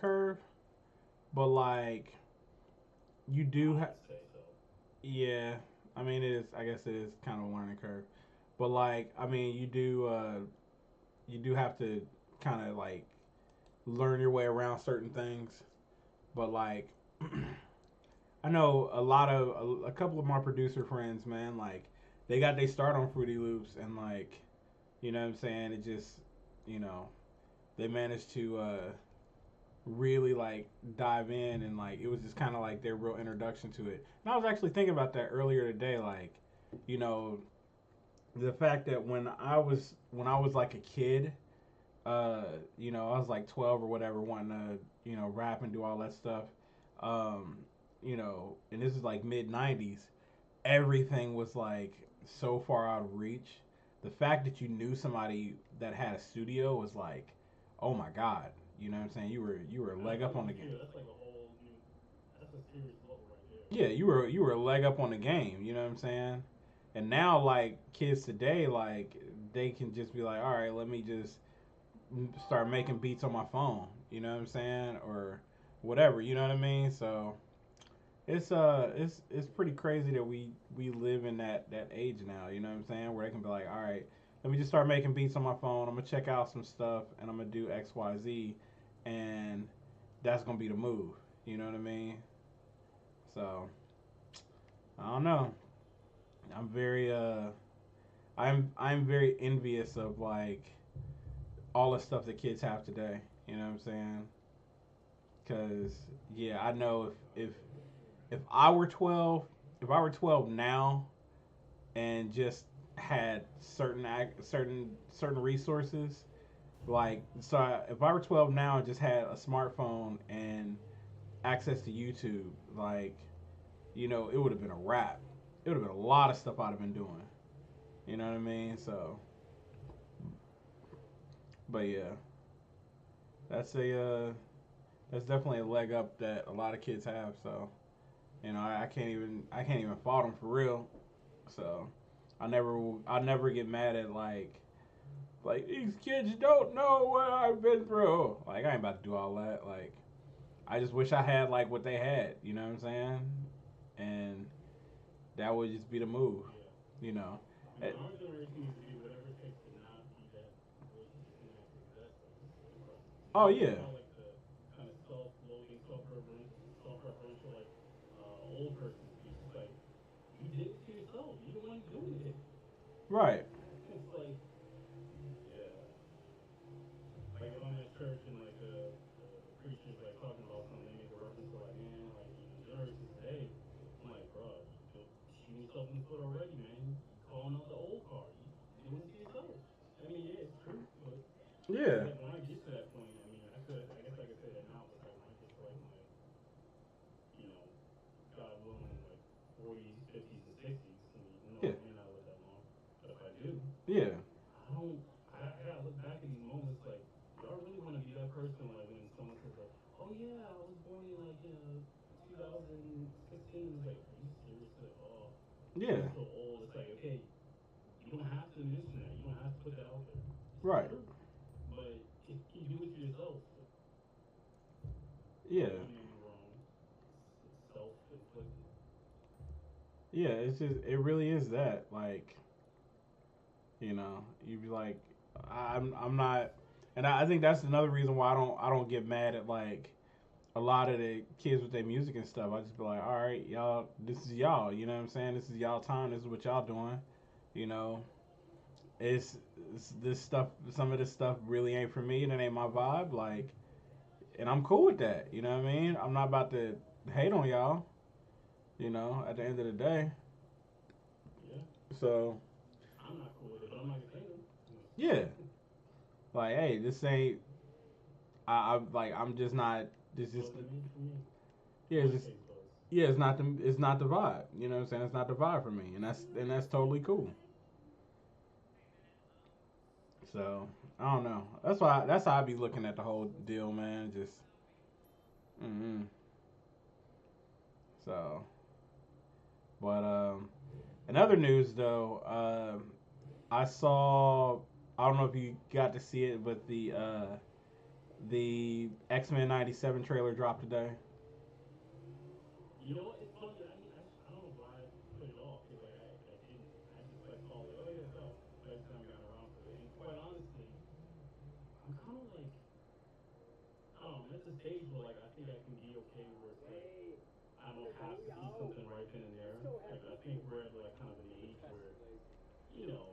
curve, but like you do I have. would say so. Yeah, I mean it is. I guess it is kind of a learning curve, but like I mean you do have to kind of like learn your way around certain things. But like I know a couple of my producer friends, man, like they got they start on Fruity Loops and like you know what I'm saying. It just you know they managed to really like dive in and like it was just kind of like their real introduction to it. And I was actually thinking about that earlier today, like you know the fact that when I was like a kid, uh, I was like 12 or whatever, wanting to rap and do all that stuff. Um, and this is like mid '90s. Everything was like so far out of reach. The fact that you knew somebody that had a studio was like, oh my god. You know what I'm saying? You were a leg That's up like on the game. serious. That's like a whole new. That's a serious level right there. Yeah, you were a leg up on the game. You know what I'm saying? And now like kids today, like they can just be like, all right, let me just start making beats on my phone. You know what I'm saying? Or whatever. You know what I mean? So it's pretty crazy that we live in that age now. You know what I'm saying? Where they can be like, all right, let me just start making beats on my phone. I'm gonna check out some stuff and I'm gonna do X Y Z, and that's gonna be the move. You know what I mean? So I don't know. I'm very I'm very envious of like all the stuff that kids have today. You know what I'm saying? Because yeah, I know if I were 12, if I were 12 now and just had certain resources, like if I were 12 now and just had a smartphone and access to YouTube, like it would have been a wrap. It would have been a lot of stuff I'd have been doing. You know what I mean? So, but yeah, that's a that's definitely a leg up that a lot of kids have. So, I can't even fault them for real. So, I never get mad at like these kids don't know what I've been through. Like I ain't about to do all that. Like I just wish I had like what they had. You know what I'm saying? And that would just be the move. Yeah. You know. I mean, our generation needs to do whatever it takes to not be that voice and not possess us the present. You Oh know, I'm yeah. not like the kind of self-loathing, self-referential like old person speech. It's like you did it to yourself. You're the one doing it. Right. It's like, yeah, like if I'm at church and like the preacher's like talking about something, they make a reference to like, man, like generations today. I'm like, bro, you're shooting yourself in the foot already, man. You calling out the old car. You doing it to yourself. I mean, yeah, it's true, but it's Yeah. like when I get to that point, I mean, I guess I could say that now, but it's like when I get to like my, you know, God willing, like 40s, 50s, and 60s. I mean, who knows? Yeah. I may not live that long, but if I do, Yeah. I don't. I gotta look back at these moments. Like, do I really want to be that person? Like when someone says like, "Oh yeah, I was born in like 2016." It's like, are you serious? Like, oh, you Yeah. feel so old. It's like, okay, you don't have to mention that. You don't have to put that out there. It's Right. true, but if you do it to yourself, Yeah. I mean, you're wrong. It's self-inflicted. Yeah. It's just it really is that like you'd be like I'm not, and I think that's another reason why I don't get mad at like a lot of the kids with their music and stuff. I just be like, all right, y'all, this is y'all. You know what I'm saying? This is y'all time. This is what y'all doing. You know, it's this stuff. Some of this stuff really ain't for me, and it ain't my vibe. Like, and I'm cool with that. You know what I mean? I'm not about to hate on y'all. At the end of the day. Yeah, So I'm not cool with it, but I'm not gonna say them. yeah, like, hey, this ain't. I'm like, I'm just not. This is Wasn't made for me. yeah, In it's my just taste buds. yeah, it's not the vibe. You know what I'm saying? It's not the vibe for me, and that's totally cool. So I don't know. That's how I be looking at the whole deal, man. Just mm so, but in other news though, I saw. I don't know if you got to see it, but The X-Men '97 trailer dropped today. You know what? It's funny. I don't know why I put it off because like I didn't. I just like saw like, oh yeah, it's out. But I just haven't gotten around to it. And quite honestly, I'm kind of like, I don't know. I'm at the stage where like I think I can be okay where it's like I don't have to see something right then and there. Like I think we're at like kind of an age where you know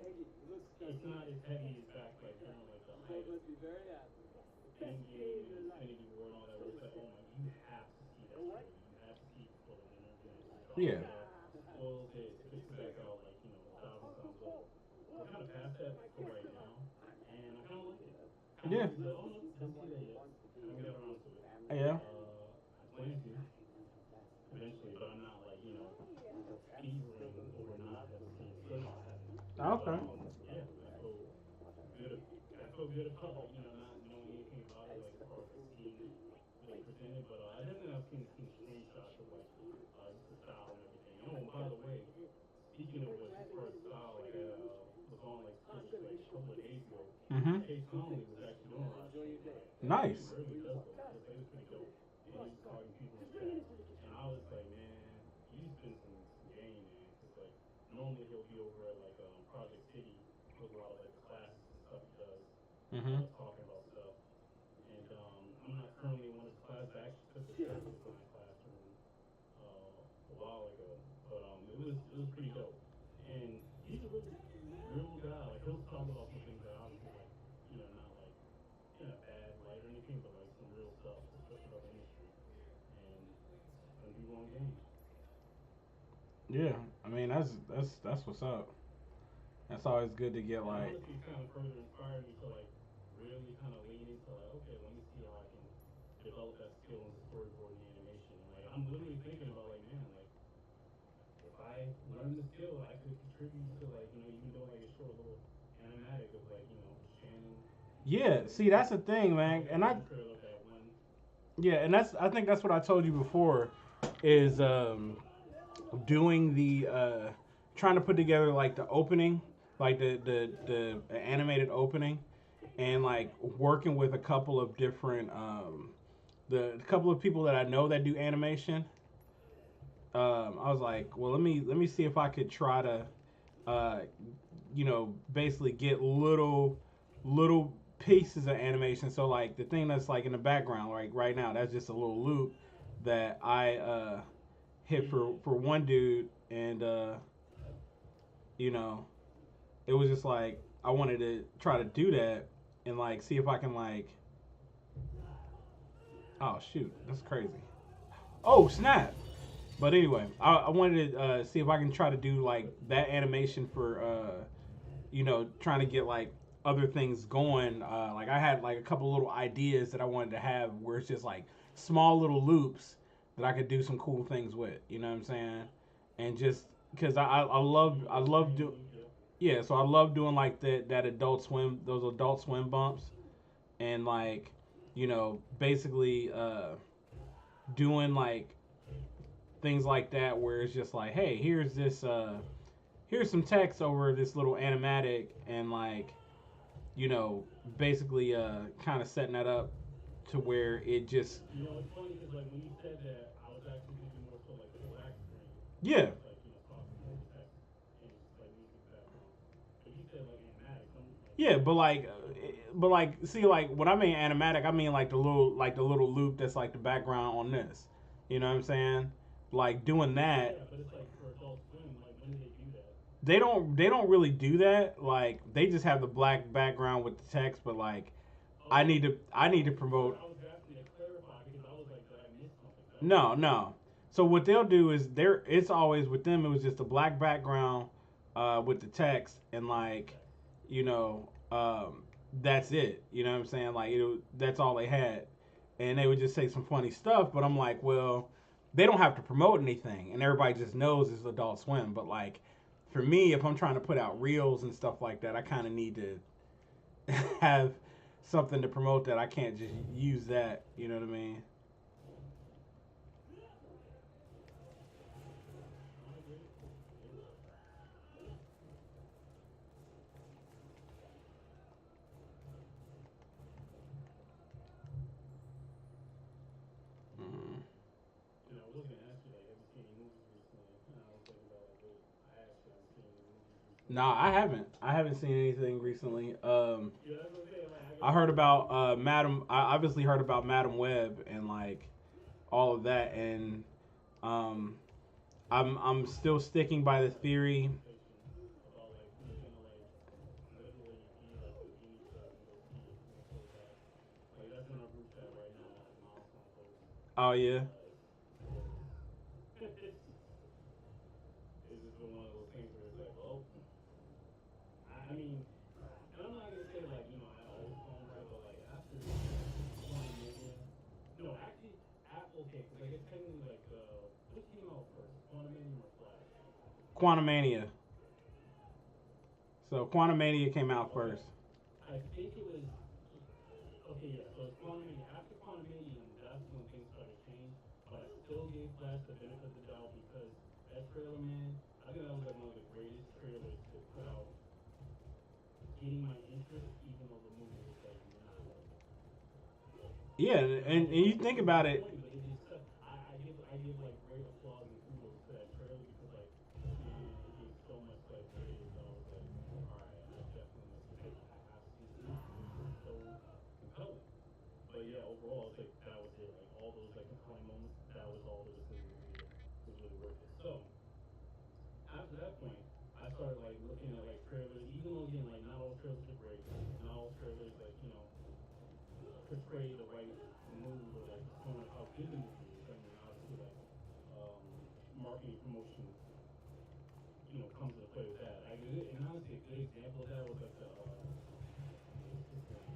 it's not as heavy as back like during like the height of Endgame and Infinity War and all that. Where it's like, oh my, you have to see that trailer. You have to see it before the winter. You know, it's Yeah. dropped. Spoils it, spits it back out like a thousand times over. We're kind of past that for right now, and I kind of like it. Kind of Yeah. like, oh no, didn't see that yet. Haven't got around to it. Yeah. I plan to eventually, but I'm not like fevering over not having seen, still not having. But Okay. yeah, good. I feel good about like not knowing anything about it like as far as the scheme really presented. But I definitely have seen screenshots of like just the style and everything. Oh, and by the way, speaking of which, as far as style, like I was on like Twitch like a couple of days ago. Mm-hmm. Chase Conley was actually doing a live stream. He Nice. rarely does those, but it was pretty dope. And he was talking to people in chat, and I was like, man, he's been some game, man. Cause like normally he'll be over at like Project City with a lot of like the classes and stuff he does, Mm-hmm. talking about stuff. And I'm not currently in one of his classes. I actually took a test with my classroom a while ago, but it was pretty dope. And he's a really real guy. Like he'll talk about some things that obviously like not like in a bad light or anything, but like some real stuff, especially about the industry. And some people on game. Yeah. I mean, that's what's up. That's always good to get And like. honestly, it's kind of further inspired me to like really kind of lean into like, okay, let me see how I can develop that skill into storyboarding and animation. And like, I'm literally thinking about like, man, like if I learn the skill, I could contribute to like, even doing like a short little animatic of like, Shannon Yeah. and See, that's the thing, man. talking And about I. the trailer that one. Yeah, and I think that's what I told you before, is doing the trying to put together like the opening, like the animated opening, and like working with a couple of different the couple of people that I know that do animation. I was like, well, let me see if I could try to, uh, basically get little pieces of animation. So like the thing that's like in the background, like right now, that's just a little loop that I hit for one dude, and you know, it was just like I wanted to try to do that and like see if I can like, oh shoot, that's crazy. Oh snap! But anyway, I wanted to see if I can try to do like that animation for trying to get like other things going. Like I had like a couple little ideas that I wanted to have where it's just like small little loops that I could do some cool things with. You know what I'm saying? And just because I love do yeah, so I love doing like that adult swim, those adult swim bumps, and like basically doing like things like that where it's just like, hey, here's some text over this little animatic, and like you know basically kind of setting that up to where it just It's funny because like when you said that, I was actually thinking more so like the black screen where yeah. it's like talking more text and just like music in the background. But you said like animatics, I'm like, Yeah, but like see, like when I mean animatic, I mean like the little loop that's like the background on this. You know what I'm saying? Like doing that, yeah, but it's like for Adult Swim, like when do they do that? they don't really do that. Like they just have the black background with the text, but like I Oh, need to I need to sorry, promote. I was asking to clarify because I was like, did I miss something? I don't No, know. no. So what they'll do is it's always with them. It was just a black background with the text, and like Okay. you know that's it. You know what I'm saying? Like that's all they had, and they would just say some funny stuff. But I'm like, well, they don't have to promote anything, and everybody just knows it's Adult Swim. But like for me, if I'm trying to put out reels and stuff like that, I kind of need to have something to promote that. I can't just use that. You know what I mean? I agree. Yeah. was gonna ask you like, have you seen any movies recently? And I was thinking about like, wait, I actually haven't seen any movies recently. Nah, I haven't. I haven't seen anything recently. Yeah, that's what I'm saying. Like, I I got heard about Madam. I obviously heard about Madam Web and like all of that, and um, I'm still sticking by the I had this theory. conversation about like who's gonna like literally be like the genie child and go see it when it comes back. Like that's in our group chat right now as a milestone post. Oh yeah, It's hilarious. It's just been one of those things where it's like, well, I mean, and I'm not gonna say like I always call him right, but like after Quantum Mania, no, actually, okay, because I guess technically like which came out first, Quantum Mania or Flash? Quantumania. So Quantumania came out Okay, first. I think it was okay, yeah. So it's Quantum Mania. After Quantum Mania, that's when things started to change. But I still gave Flash the benefit of the doubt because that trailer, man, I think that was like one of the greatest trailers to put out, getting my interest, even though the movie was like not like Yeah, and you it think was about it. disappointing, but it just I give like great applause and kudos to that trailer because like man, it gave so much like praise that I was like, all right, I definitely must admit I have to see this movie because it was so compelling. But yeah, overall, it's like that was it. Like all those like compelling moments, that was all there was to the movie that was really worth it. So after that point, I started like looking at like trailers, even though again like not all trailers are great, not all trailers like portray the right mood or like the tone of how good the movie is. I mean, obviously like um, marketing promotion, comes into play with that. And honestly, a good example of that was like the what's his name,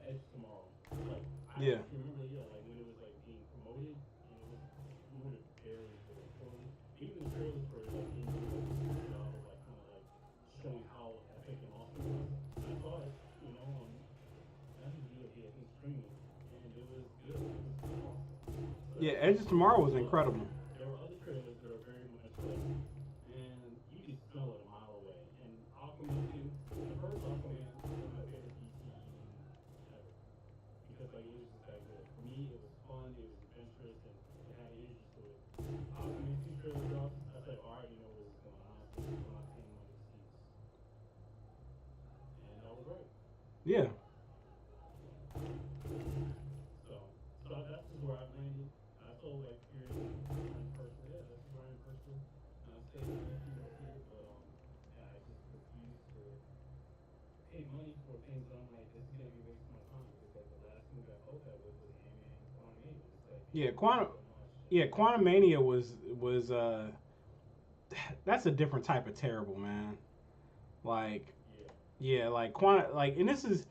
Edge Tomorrow. Like I Yeah, actually remember, yeah, like when it was like being promoted, and it was promoted very, very poorly. Even the trailers for it like didn't do a good job of like kind of like showing how epic and awesome it was. I saw it, I think VOD, I think streaming, and it was good. It was awesome. So yeah. that's Edge one. of Tomorrow was But incredible. there were other trailers that are very much like, and you can smell it a mile away. And Aquaman 2, the first Aquaman, one of my favorite DC even ever, because like it was just that good. For me, it was fun, it was adventurous, and it had energy to it. Aquaman 2 trailer drops. I said, I already know where this is going. I'm not paying money to see this, and I was right. Yeah, So that's just where I've landed. I told like Pierce and Ryan personally, yeah, this is Ryan personally. And I say that see it, but yeah, I just refuse to pay money for things that I'm like, this is gonna be wasting my time because like the last movie I felt that with was Ant Man Quantum and it's like yeah. people love it so much and Yeah, Quantum Mania was that's a different type of terrible, man. Like yeah, yeah, like quantum like and this is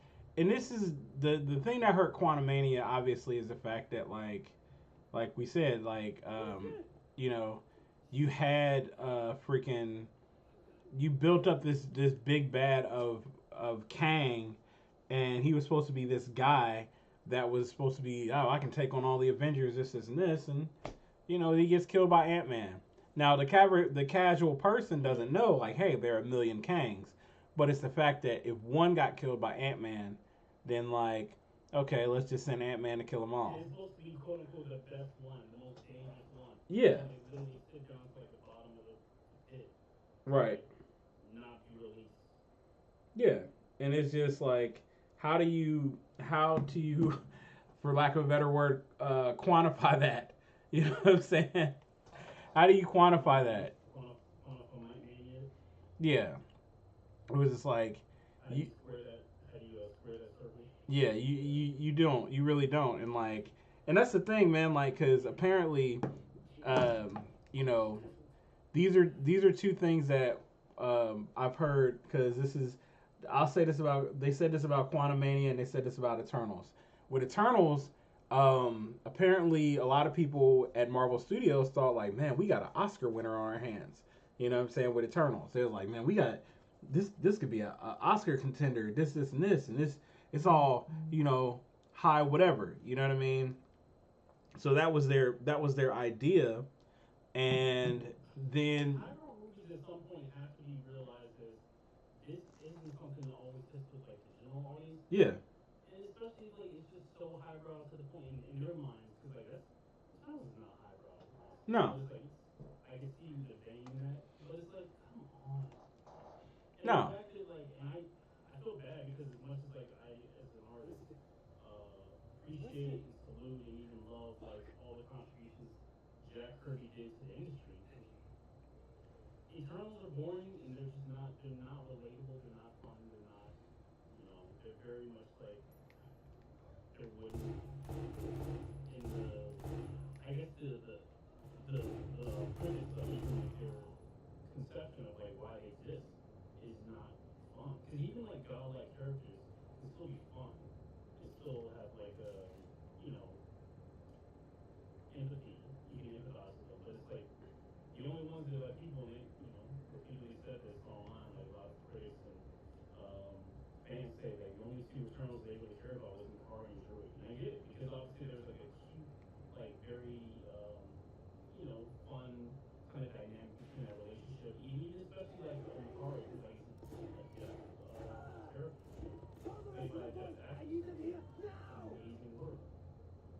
the thing that hurt Quantum Mania obviously is the fact that like we said it was good. you know you had freaking you built up this big bad of Kang, and he was supposed to be this guy that was supposed to be, oh, I can take on all the Avengers, this and this, and he gets killed by Ant Man. Now the casual person Yeah, doesn't know like, hey, there are a million Kangs, but it's the fact that if one got killed by Ant Man, then like, okay, let's just send Ant Man to kill them and all. it's supposed to be quote unquote the best one, the most dangerous one, the Yeah. one that literally sit down to like the bottom of the pit to Right. like not be released. Yeah. And it's just like, how do you for lack of a better word, quantify that? You know what I'm saying? How do you quantify that? Quantify Mania. Yeah, it was just like, How do you, you square that? How do you square that circle? yeah, you don't, you really don't, and like, and that's the thing, man. Like, because apparently, um, you know, these are two things that I've heard. Because I'll say this about, they said this about Quantum Mania, and they said this about Eternals. With Eternals, apparently a lot of people at Marvel Studios thought like, man, we got an Oscar winner on our hands. You know what I'm saying? With Eternals, they was like, man, we got this could be a Oscar contender. This and this. It's all high whatever. You know what I mean? So that was their idea, and then High ground movies at some point have to be realized as this isn't something that always hits with like the general audience, yeah, and especially if like it's just so highbrow to the point in their minds because like that's Eternals is not highbrow. No, But it's like I can see you debating that, but it's like, come on. And the no. fact that like, and I feel bad because as much as like I as an artist appreciate and salute and even love like all the contributions Jack Kirby did to the industry, Eternals are boring and they're not relatable, they're not fun, they're not they're very much like they're wooden in the I guess the premise of even like their conception of like why they exist is not fun. Because even like godlike characters can still be fun and still have like you know empathy. You can empathize with them, but it's like the only ones that like people repeatedly said this online, like a lot of critics and um, fans say that the only two Eternals they really cared about was Makari and Druid. And I get it because obviously there's like a cute, like very fun kind of dynamic between that relationship. Even especially like Makari, who's like Jeff's character, played by Jeff Atkinson, amazing work,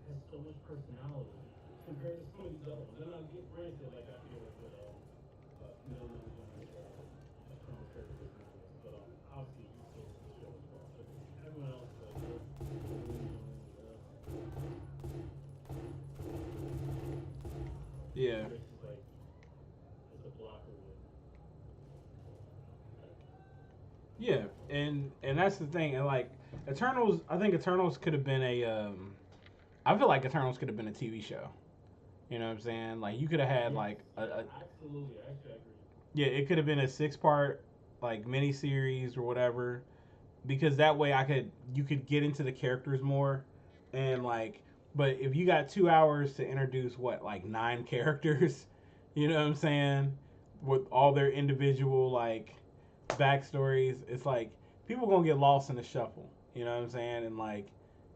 has so much personality compared to some of these other ones. And I get granted, like I feel like with Camille Jones, Eternal character is not this, but obviously he kills the show as well. But everyone else, like Yeah, Chris is like is a blocker with. yeah, and that's the thing. And like Eternals, I think Eternals could have been a. I feel like Eternals could have been a TV show. You know what I'm saying? Like you could have had Yes, like yeah, absolutely. Actually, I agree. yeah, it could have been a 6 part like mini series or whatever, because that way you could get into the characters more, and like, but if you got 2 hours to introduce what like 9 characters, you know what I'm saying, with all their individual like backstories, it's like people gonna get lost in the shuffle. You know what I'm saying, and like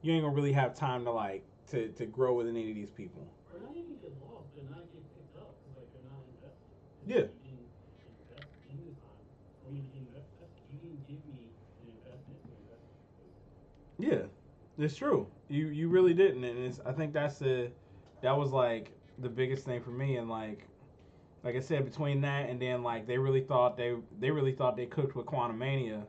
you ain't gonna really have time to like to grow with any of these people. Or not even get lost, but not get picked up because like they're not invested. It's Yeah, like you didn't invest in the time for me to be invested. You didn't give me an investment to invest in, basically. yeah, it's true. You really didn't, and I think that was like the biggest thing for me, and like I said, between that and then like they really thought they cooked with Quantum Mania,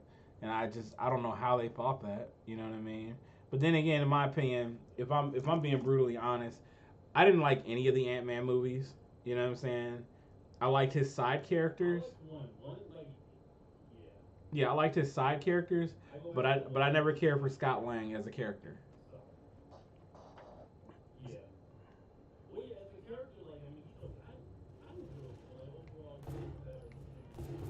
and I don't know how they thought that. You know what I mean? But then again, in my opinion, if I'm being brutally honest, I didn't like any of the Ant Man movies. You know what I'm saying? I liked his side I characters. liked one. One like yeah. Yeah, I liked his side characters, I go but back I to but I all never his cared for Scott Lang as a character. stuff. Yeah. Well, yeah, as a character, like I mean, I enjoyed it, but like overall, I think it's better between like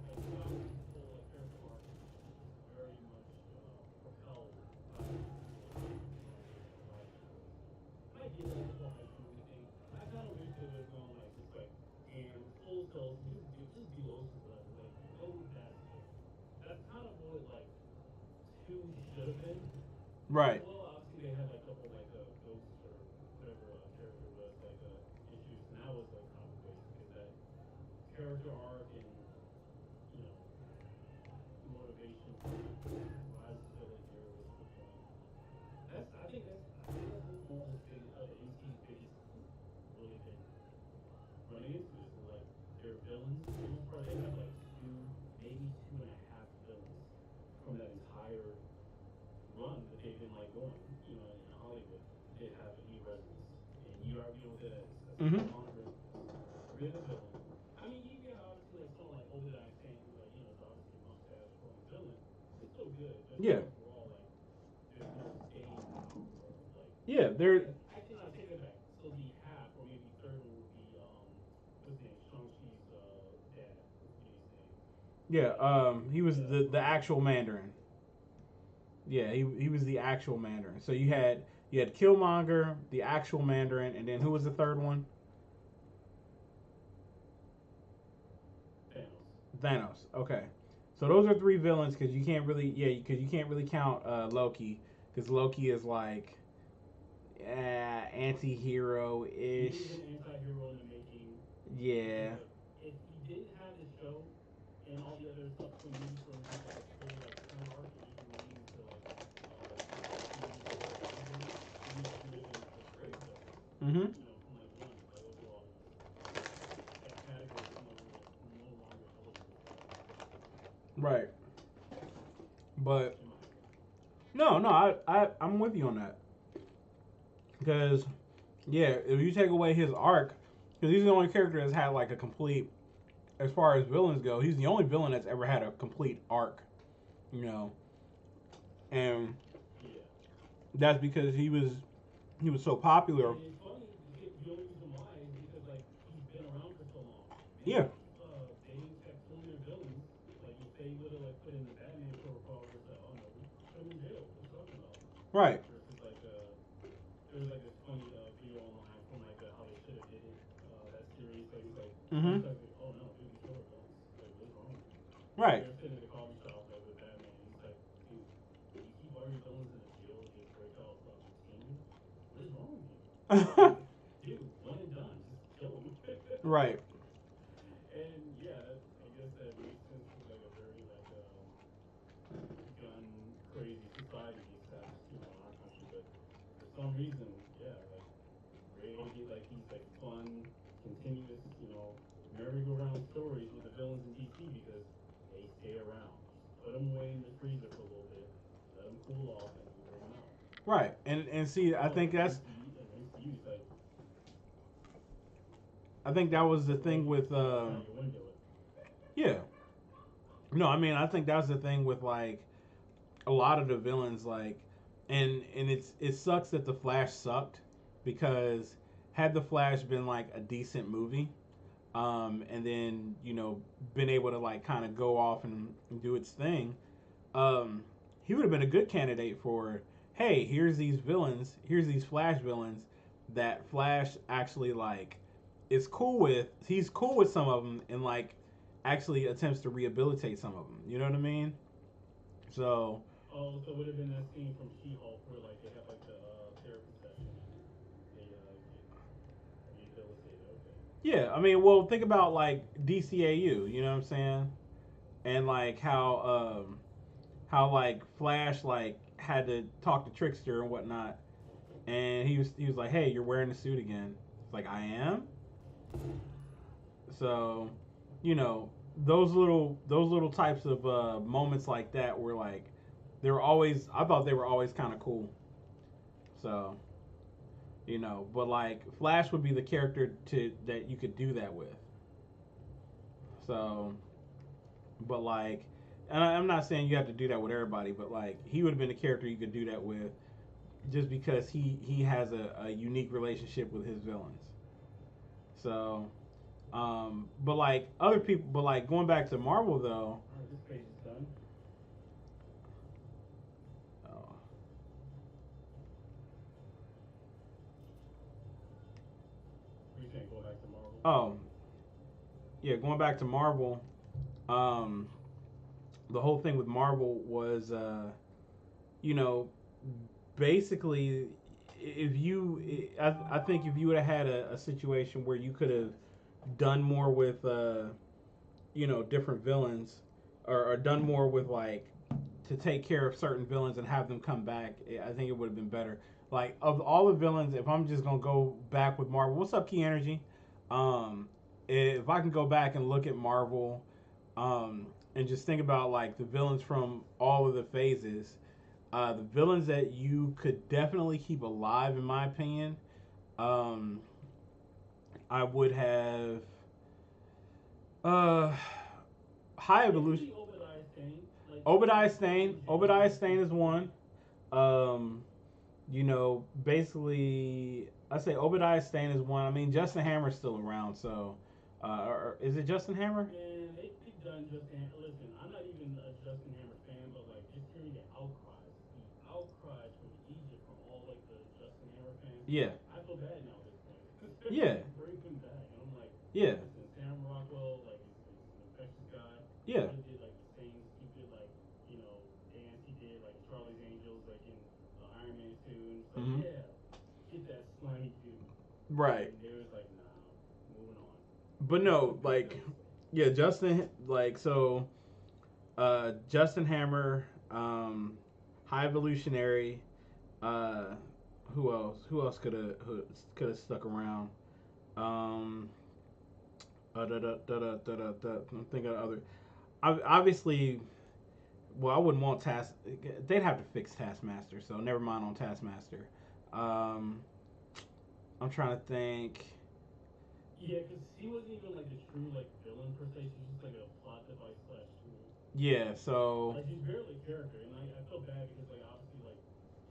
Scott Lang's whole like character arc is very much propelled by writing choice. And I get like the whole high school movie thing. I kind of wish they would have gone like just like and full tilt, just do Ocean's 11, like go past this. That's kind of what like two should have been. Right. Well, obviously they had like a couple like ghosts or whatever character was like issues, and that was like kind of a waste because that character arc and you know motivation to rise to the hero was the point. I think that's Marvel's big MC's biggest really been running into this is like their villains for the most part they have like two maybe two and a half villains from that entire run that they've been like going, in Hollywood, they have any resonance. And you already know what that is. That's Mm-hmm. Killmonger, three of the villains. I mean, you get obviously like someone like Obadiah Stane, who's like, is obviously a mustache twirling villain. It's still good, but Yeah. overall, like, there's no staying power of like. Yeah. Oh They're yeah, actually, no, I take that back. So the half or maybe third one would be what's his name? Shang Chi's dad. I forget his name. yeah. But He was yeah, the actual Mandarin. Yeah, he was the actual Mandarin. So you had Killmonger, the actual Mandarin, and then who was the third one? Thanos. Thanos. Okay. So those are three villains because you can't really count Loki because Loki is like anti-hero He ish. is an anti-hero in the making because Yeah. like if he didn't have the show and all the other subsequent movies for him to have like a full like turn arc and even leading to like him being the real anti-villain, he would have been like great. But Mm-hmm. from like one, like overall, that category is no longer eligible for that, Right. But in my opinion. no, no, I'm with you on that because yeah, if you take away his arc, because he's the only character that's had like a complete, as far as villains go, he's the only villain that's ever had a complete arc, you know, and Yeah. that's because he was so popular. And it's funny. The only reason why is because like he's been around for so long. Yeah. Maybe they kept killing their villains. Like if they would have like put in the Batman protocol, where it's like, oh no, we put him in jail. What are you talking about? Right. Versus like there was like this funny video online from like how they should have did it. That series, like it's like one Mm-hmm. guy's like, oh no, dude, you killed our villains. Like what's wrong with you? And Right. they're sitting in the coffee shop like with Batman. And he's like, dude, you keep all your villains in the jail to just break out routinely. What is wrong with you? Like, dude, one and done. Just kill him. Right. And yeah, I guess that makes sense with like a very like gun crazy society except in our country. But for some reason, yeah, like we're able to get like these like fun, continuous, merry-go-round stories with the villains in DC because they stay around. Just put them away in the freezer for a little bit, let them cool off, and we bring them out. Right. And see, I Oh, think and that's MCU is like I think that was the the thing way with you shine your window it. yeah. No, I mean I think that's the thing with like a lot of the villains like and it sucks that the Flash sucked because had the Flash been like a decent movie, and then been able to like kind of go off and do its thing, um, he would have been a good candidate for hey, here's these Flash villains that Flash actually like is cool with. He's cool with some of them and like actually attempts to rehabilitate some of them. You know what I mean? So Oh, so it would have been that scene from She-Hulk where like they have like the therapy session and they get rehabilitated. Okay. yeah, I mean, well, think about like DCAU. You know what I'm saying? And like how like Flash like had to talk to Trickster and whatnot, and he was like, hey, you're wearing the suit again. It's like I am. So, you know, those little types of moments like that were like they were always I thought they were always kind of cool. So, but like Flash would be the character to that you could do that with. So, but like, and I'm not saying you have to do that with everybody, but like he would have been a character you could do that with just because he has a unique relationship with his villains. So, but like other people, but like going back to Marvel though. All right, this page is done. Oh, What are you saying? Go back to Marvel. oh yeah, going back to Marvel. Um, the whole thing with Marvel was, you know, basically, if you, I think if you would have had a situation where you could have done more with, different villains, or done more with like to take care of certain villains and have them come back, I think it would have been better. Like of all the villains, if I'm just gonna go back with Marvel, what's up, Key Energy? Um, if I can go back and look at Marvel, and just think about like the villains from all of the phases, the villains that you could definitely keep alive, in my opinion, um, I would have uh, High Evolution. Basically, Obadiah Stane. Like Obadiah he's still Stane. in jail. Obadiah He's Stane is still one. Um, basically, I say Obadiah Stane is one. I mean, Justin Hammer's still around, so or is it Justin Hammer? man. They've done Justin. Listen, I'm not even a Justin Hammer fan, but like just hearing the outcries from Egypt from all like the Justin Hammer fans. Yeah, I feel bad now at this point. yeah, Bring him back, and I'm like, yeah, listen, Sam Rockwell, like is an infectious guy. He yeah. could have did like the same stupid like dance he did like in Charlie's Angels, like in Iron Man 2, and it's like Hmm. yeah, get that slimy dude. Right, And they was like, nah, moving on. but no, like, yeah, Justin, like, so, Justin Hammer, High Evolutionary, uh, Who else? Who else could have stuck around? Um, I'm thinking of other. Obviously, well, I wouldn't want Task. They'd have to fix Taskmaster, so never mind on Taskmaster. Um, I'm trying to think. Yeah, because he wasn't even like a true like villain per se. She's just like a plot device slash tool. Yeah, so Like she's barely a character, and I feel bad because like obviously like,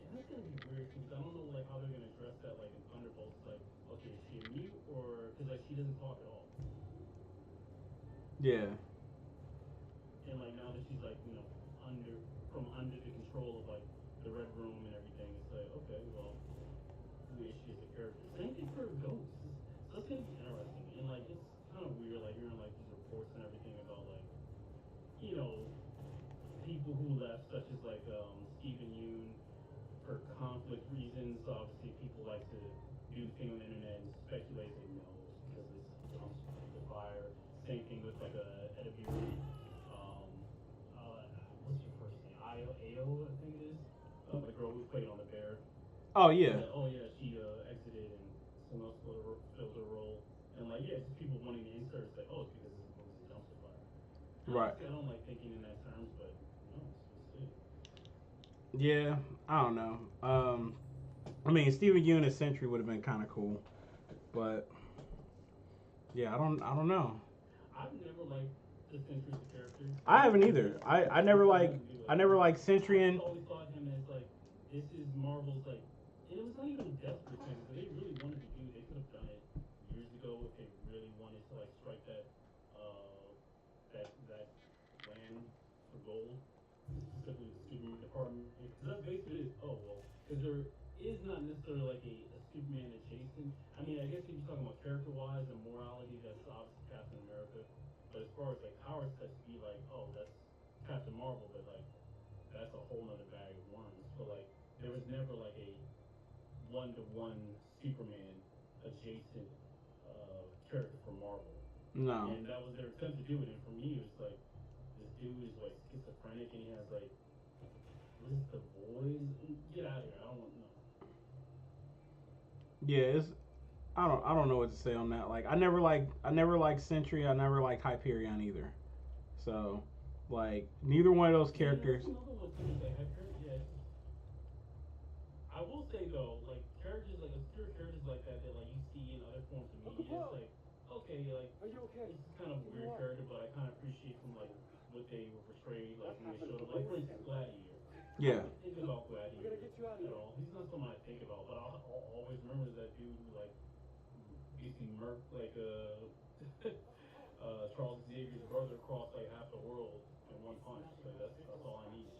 and that's gonna be weird too. Because I don't know like how they're gonna address that like in Thunderbolts. Like, okay, is she a mute or because like she doesn't talk at all, yeah, and like now that she's like under from under the control of like the Red Room and everything, it's like okay, well, who is she as a character? Same thing for Ghost. So that's gonna be interesting, and like it's kind of weird like hearing like these reports and everything about like you know people who left, such as like Stephen Yoon for conflict reasons. Obviously, people like to do the thing on the internet and speculate that it's because of this dumpster fire. Same thing with like a Edibiri. Um, what's your first name? Ao, I think it is. The girl who played on the Bear. oh yeah, That oh yeah, she exited and someone else filled her role. And like yeah, just people wanting to insert it's like oh it's because it was a dumpster fire. And right. honestly, I don't like thinking in that terms, but no, it's it. Yeah, I don't know. I mean, Steven Yeun as Sentry would have been kind of cool, but yeah, I don't know. I've never liked the Sentry as a character. I haven't either. I He never still like doesn't do I it. never like I Sentry just and always thought him as like this is Marvel's like, and it was not even a desperate thing. But they really wanted to do. They could have done it years ago if they really wanted to like strike that land for gold, specifically the Superman department. Because that's basically it is. Oh well, because there is not necessarily like a Superman adjacent. I mean, I guess if you're talking about character wise and morality, that's obviously Captain America. But as far as like power sets, be like, oh, that's Captain Marvel, but like that's a whole nother bag of worms. But like there was never like a one-to-one Superman adjacent character for Marvel, no. and that was their attempt to do it. And for me, it was like this dude is like schizophrenic, and he has like what is the boys? Get out of here! I don't want no. Yeah, I don't know what to say on that. Like I never liked Sentry. I never liked Hyperion either. So like neither one of those Yeah, that's characters. another one too. Like yeah, I will say though, like characters like obscure characters like that like you see in other forms of media, it's like okay, like this is kind of a weird character, but I kind of appreciate from like what they were portrayed, like when they showed up. Like for instance, Gladiator. I don't Yeah. really think about Gladiator at all. He's not someone I think about, but I'll always remember that dude who like basically murked like Charles Xavier's brother across like half the world in one punch. Like that's all I needed.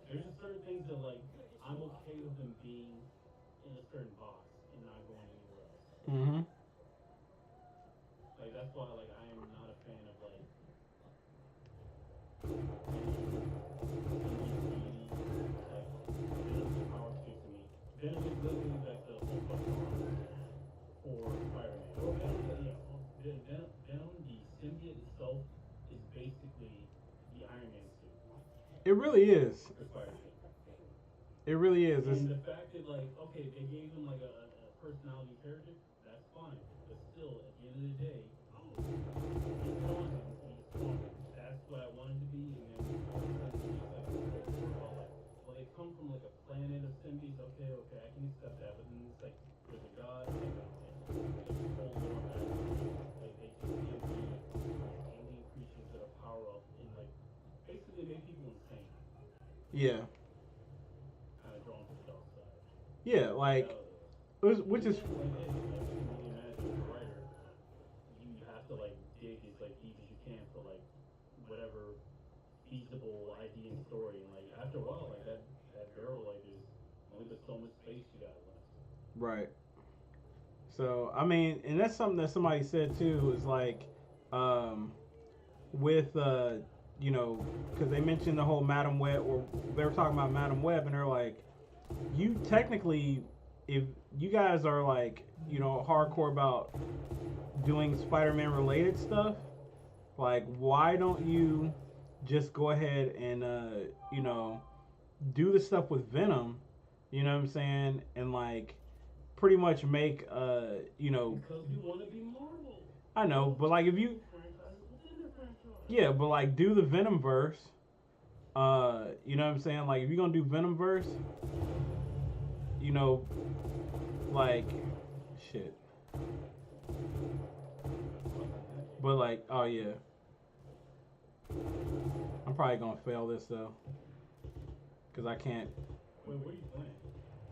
There's just certain things that like I'm okay with them being in a certain box and not going anywhere else. Mhm. Like that's why like I am not a fan of like any DC like Venom's a power suit to me. Venom is literally like the whole fucking armor for Spider-Man. Or Venom, yeah, Venom, the symbiote itself is basically the Iron Man suit It really is. for Spider-Man. It really is. And the fact that like okay, they gave him like a personality character, that's fine. But still, at the end of the day, oh, he's strong. He's strong. That's what I wanted to be. And then all of a sudden, it's just like well, well, they come from like a planet of symbiotes. Okay, okay, I can accept that. But then it's like there's a god. Like, there's a whole lore back. Like they just give these alien creatures that are power up and like basically make people insane. Yeah. Kind of drawn to the dark side. Yeah. And Like which even is then, like, hey, like, you can only imagine as a writer, you have to like dig as like deep as you can for like whatever feasible idea and story. And like after a while, like that barrel, like there's only but so much space you got left. right. So I mean, and that's something that somebody said too. Is like, um, with because they mentioned the whole Madam Web, or they were talking about Madam Web, and they're like, you technically, if you guys are like, hardcore about doing Spider-Man related stuff, like, why don't you just go ahead and do the stuff with Venom, You know what I'm saying? And like pretty much make Because we want to be Marvel. I We know, don't but want like to if be you franchises within the franchise. yeah, but like do the Venom verse. You know what I'm saying? Like if you're gonna do Venom verse, you know, like shit. But like, oh yeah, I'm probably gonna fail this though, cause I can't. Wait, what are you playing?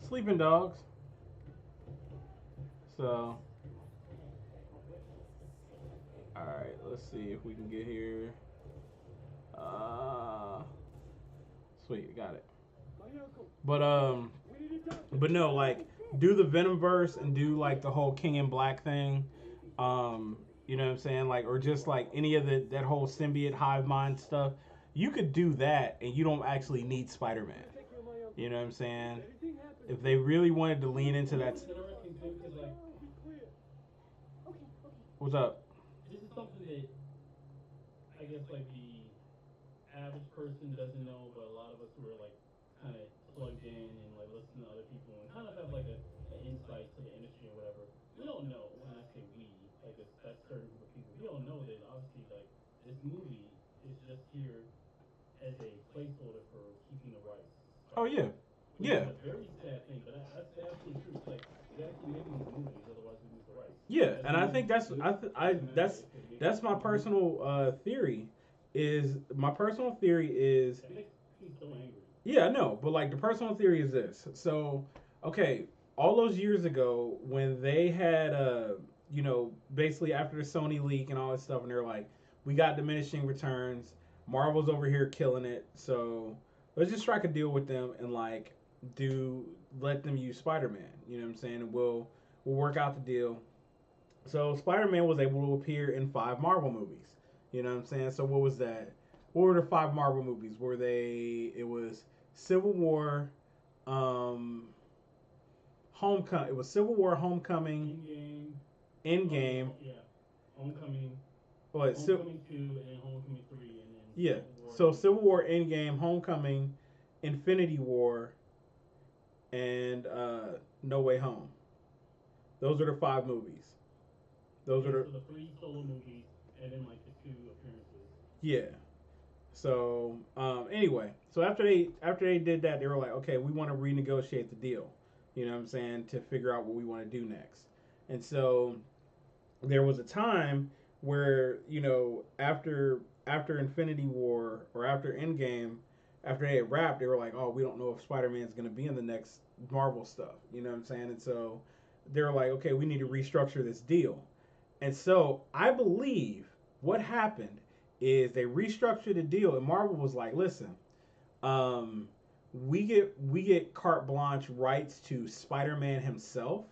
Sleeping Dogs. So, all right, let's see if we can get here. Uh, sweet, got it. But but no, like do the Venom verse and do like the whole King in Black thing. You know what I'm saying? Like or just like any of the that whole symbiote hive mind stuff. You could do that and you don't actually need Spider Man. You know what I'm saying? If they really wanted to lean into You know that, what's interesting too? Because like what's up? this is something that I guess like the average person doesn't know, but a lot of us who are like kind of plugged in and like listen to other people and kind of have like an insight to the industry or whatever. We don't know. When I say we, like this, that certain group of people, we don't know that obviously like this movie is just here as a placeholder for keeping the rights to Oh Spider-Man, yeah, which is yeah, a very sad thing. But that's the absolute truth. Like we're actually making these movies, otherwise we lose the rights. yeah. Doesn't And I mean think that's it doesn't matter if it makes that's my people money. personal theory. Is my personal theory is That makes me so angry. yeah, no, but like the personal theory is this. So, okay, all those years ago when they had basically after the Sony leak and all that stuff and they're like, we got diminishing returns. Marvel's over here killing it. So, let's just strike a deal with them and like do let them use Spider-Man, you know what I'm saying? And we'll work out the deal. So, Spider-Man was able to appear in 5 Marvel movies. You know what I'm saying? So, what was that? What were the 5 Marvel movies? Were they it was Civil War, um, Homecoming. It was Civil War, Homecoming, In game, Endgame. yeah, Homecoming, What? Homecoming 2, and then Homecoming 3, and then Yeah. Civil War So Endgame. Civil War, Endgame, Homecoming, Infinity War, and No Way Home. Those are the 5 movies. Those are Yeah, the so the 3 solo movies, and then like the 2 appearances. yeah. So anyway, so after they did that, they were like, okay, we want to renegotiate the deal. You know what I'm saying to figure out what we want to do next. And so there was a time where after Infinity War or after Endgame, after they had wrapped, they were like, oh, we don't know if Spider Man's going to be in the next Marvel stuff. You know what I'm saying? And so they were like, okay, we need to restructure this deal. And so I believe what happened is they restructured the deal, and Marvel was like, listen, um, we get carte blanche rights to Spider Man himself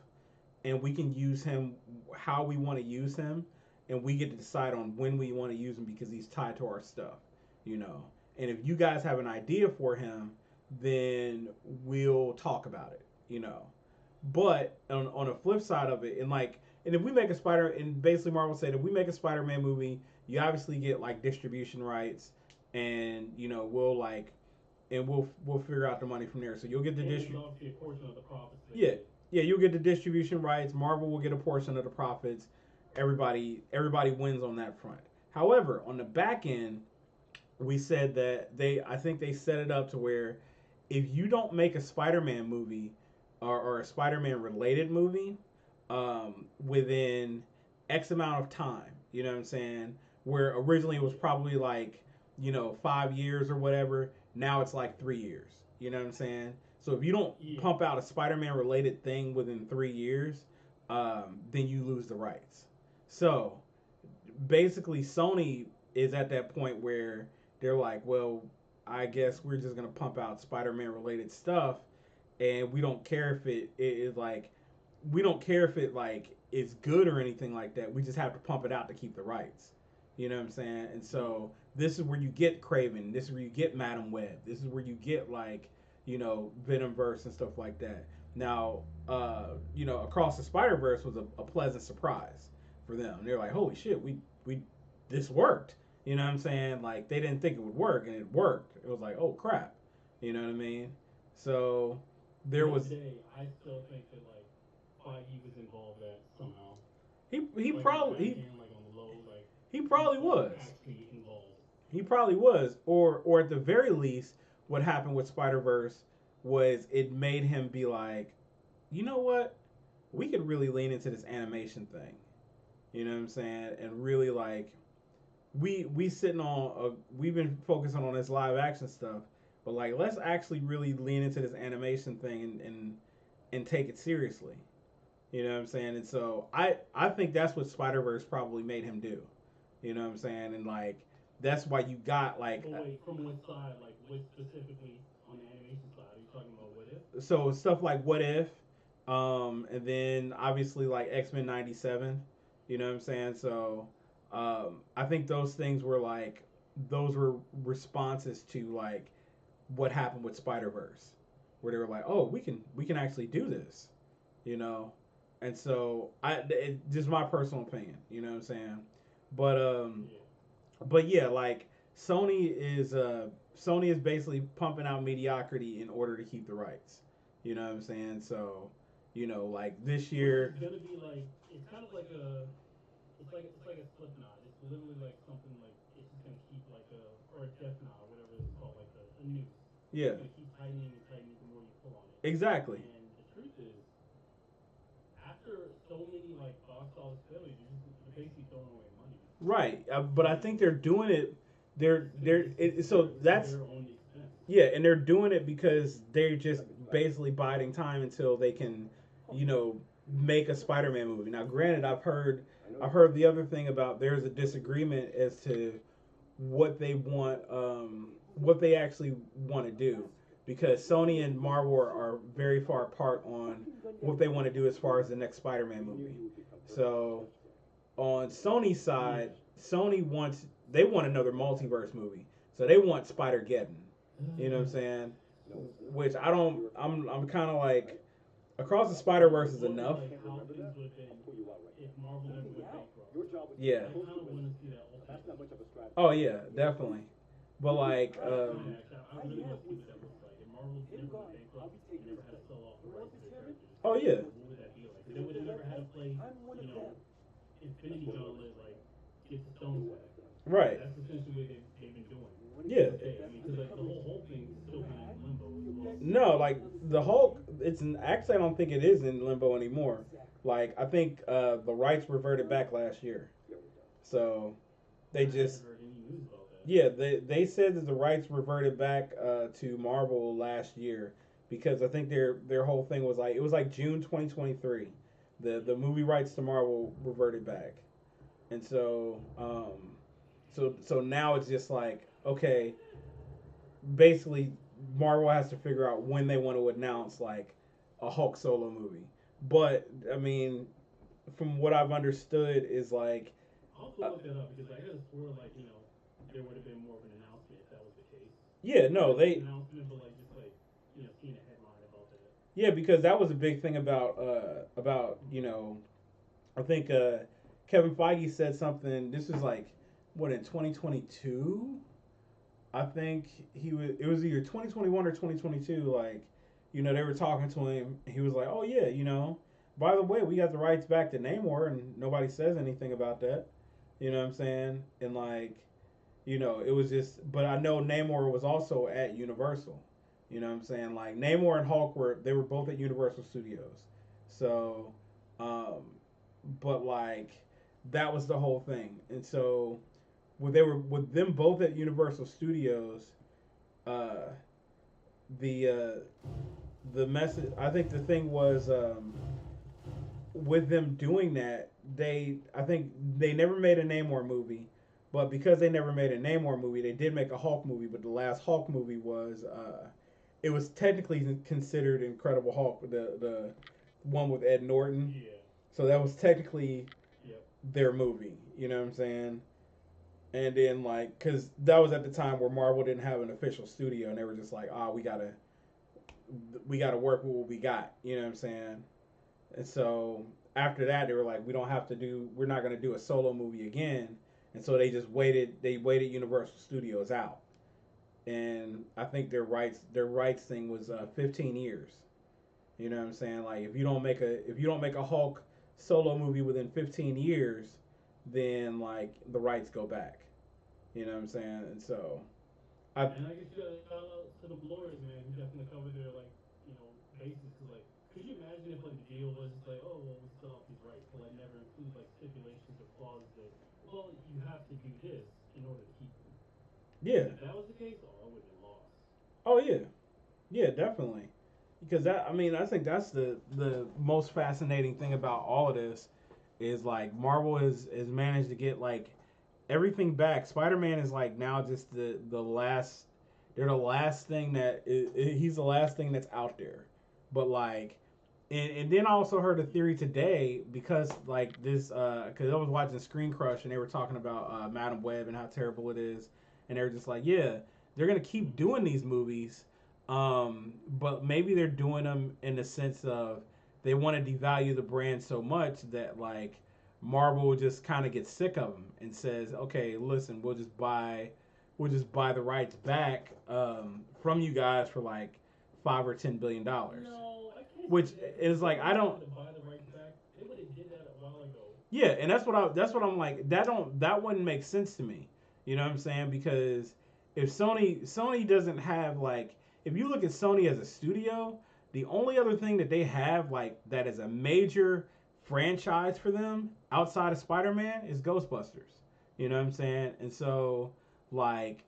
and we can use him how we want to use him, and we get to decide on when we want to use him because he's tied to our stuff, you know. And if you guys have an idea for him, then we'll talk about it, you know. But on a flip side of it, and if we make a Spider, and basically Marvel said if we make a Spider-Man movie, you obviously get like distribution rights, and we'll figure out the money from there. So you'll get the And there's distribution. obviously a portion of the profits they Yeah, get. yeah, you'll get the distribution rights. Marvel will get a portion of the profits. Everybody wins on that front. However, on the back end, we said that I think they set it up to where if you don't make a Spider-Man movie or a Spider-Man related movie within X amount of time, you know what I'm saying? Where originally it was probably like 5 years or whatever. Now it's like 3 years. You know what I'm saying? So if you don't Yeah. pump out a Spider-Man related thing within 3 years, then you lose the rights. So basically, Sony is at that point where they're like, well, I guess we're just gonna pump out Spider-Man related stuff, and we don't care if it is like, we don't care if it like is good or anything like that. We just have to pump it out to keep the rights. You know what I'm saying? And so this is where you get Craven. This is where you get Madam Web. This is where you get like Venomverse and stuff like that. Now, Across the Spider Verse was a pleasant surprise for them. They're like, holy shit, we this worked. You know what I'm saying? Like they didn't think it would work, and it worked. It was like, oh crap. You know what I mean? So, there to this was day, I still think that like Feige was involved that somehow, he like on the probably back end, like on the low, like he he's probably like was. actually involved. He probably was, or at the very least, what happened with Spider Verse was it made him be like, you know what, we could really lean into this animation thing. You know what I'm saying? And really like we sitting on we've been focusing on this live action stuff, but like let's actually really lean into this animation thing and take it seriously. You know what I'm saying? And so I think that's what Spider Verse probably made him do. You know what I'm saying? And like that's why you got like But wait, from what side? Like what specifically on the animation side? Are you talking about what if? so stuff like What If, and then obviously like X-Men '97. You know what I'm saying? So I think those things were like those were responses to like what happened with Spider Verse, where they were like, oh, we can actually do this, you know. And so just my personal opinion, you know what I'm saying? But Yeah. but yeah, like Sony is basically pumping out mediocrity in order to keep the rights. You know what I'm saying? So, like this But it's year, gonna be like it's kind of like a it's like a slip knot. It's literally like something like it's just gonna keep like a or a death knot or whatever it's called, like a noose. yeah, It's gonna keep tightening and tightening the more you pull on it. exactly, And the truth is, after so many like box office failures, you're basically throwing away money right. But I because think they're doing it. So it's to that's their own expense. yeah, and they're doing it because they're just basically biding time until they can, you know, make a Spider-Man movie. Now, granted, I've heard the other thing about there's a disagreement as to what they want, what they actually want to do, because Sony and Marvel are very far apart on what they want to do as far as the next Spider-Man movie. So on Sony's side, Yeah. Sony wants they want another multiverse movie, so they want Spider Geddon. You know what I'm saying? Which I don't. I'm kind of like Across the Spider Verse is What was enough. like how things would have been if Marvel never went bankrupt. Yeah. I kind of want to see that ultimately. Oh yeah, definitely. But like, I don't actually. I really want to see what that looks like. If Marvel never went bankrupt and never had to sell off the rights to their characters, oh yeah, what would that be like? Because they would have never had to play, you know, Infinity Gauntlet like get the stones back. right. That's essentially what they've been doing to Yeah. this day. I mean, because like the whole Hulk thing is still kind of in limbo as well. No, like the Hulk. Actually, I don't think it is in limbo anymore. Like I think the rights reverted back last year. So they I haven't just heard any news about that. yeah, they said that the rights reverted back to Marvel last year because I think their whole thing was like it was like June 2023. The movie rights to Marvel reverted back, and so now it's just like okay, basically Marvel has to figure out when they want to announce like a Hulk solo movie. But I mean, from what I've understood is like I'll have to uh, look that up because I could have swore like there would have been more of an announcement if that was the case. yeah, Not no, like an they announcement, but like just like seeing a headline about that. yeah, because that was a big thing about I think Kevin Feige said something. This was like what in 2022. I think he was. It was either 2021 or 2022. Like, they were talking to him. He was like, "Oh yeah, By the way, we got the rights back to Namor, and nobody says anything about that." You know what I'm saying? And like, it was just. But I know Namor was also at Universal. You know what I'm saying? Like Namor and Hulk were both at Universal Studios. So, um, but like that was the whole thing. And so with them both at Universal Studios, uh, the message. I think the thing was with them doing that, I think they never made a Namor movie, but because they never made a Namor movie, they did make a Hulk movie. But the last Hulk movie was it was technically considered Incredible Hulk, the one with Ed Norton. Yeah. So that was technically Yep. their movie. You know what I'm saying? And then like, cause that was at the time where Marvel didn't have an official studio, and they were just like, we gotta work with what we got. You know what I'm saying? And so after that, they were like, we're not gonna do a solo movie again. And so they just waited. They waited Universal Studios out, and I think their rights thing was 15 years. You know what I'm saying? Like if you don't make a Hulk solo movie within 15 years, then like the rights go back. You know what I'm saying? And so I And I guess you gotta shout out to the lawyers, man, who definitely covered their like, bases. Cause like, could you imagine if like the deal was just like, oh well, we still have these rights, but like never include like stipulations or clauses that, well, you have to do this in order to keep them. yeah. If that was the case, oh, I would have been lost. Oh yeah. Yeah, definitely. Because that I mean I think that's the most fascinating thing about all of this is like Marvel has managed to get like everything back. Spider Man is like now just the last. They're the last thing he's the last thing that's out there. But like, and then I also heard a theory today because like this because I was watching Screen Crush and they were talking about Madam Web and how terrible it is, and they were just like, yeah, they're gonna keep doing these movies, but maybe they're doing them in the sense of they want to devalue the brand so much that like Marvel just kind of gets sick of them and says, okay, listen, we'll just buy the rights back from you guys for like $5 or $10 billion, No, I can't which see that. Cause is if they like I really don't. wanted to buy the rights back, they would have did that a while ago. Yeah, and that's what I'm like. That wouldn't make sense to me. You know what I'm saying? Because if Sony doesn't have like if you look at Sony as a studio, the only other thing that they have like that is a major franchise for them outside of Spider-Man is Ghostbusters. You know what I'm saying? And so like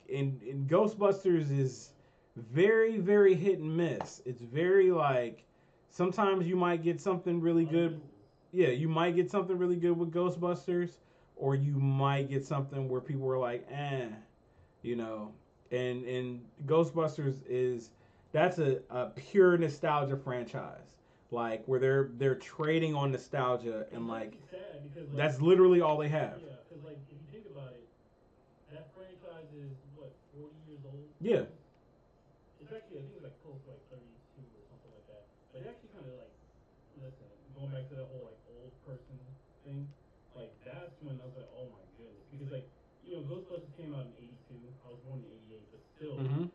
in Ghostbusters is very hit and miss. It's very like sometimes you might get something A really lot of good. misses. Yeah, you might get something really good with Ghostbusters, or you might get something where people are like, you know. And Ghostbusters is that's a pure nostalgia franchise, like where they're trading on nostalgia And and it's like actually sad because like, that's literally all they have. yeah, because like if you think about it, that franchise is what 40 years old Yeah. almost. It's actually, I think it's like close to like 32 or something like that. But it actually kind of like, listen, going back to that whole like old person thing, like that's when I was like, oh my goodness, because like, Ghostbusters came out in '82. I was born in '88, but still, Mm-hmm.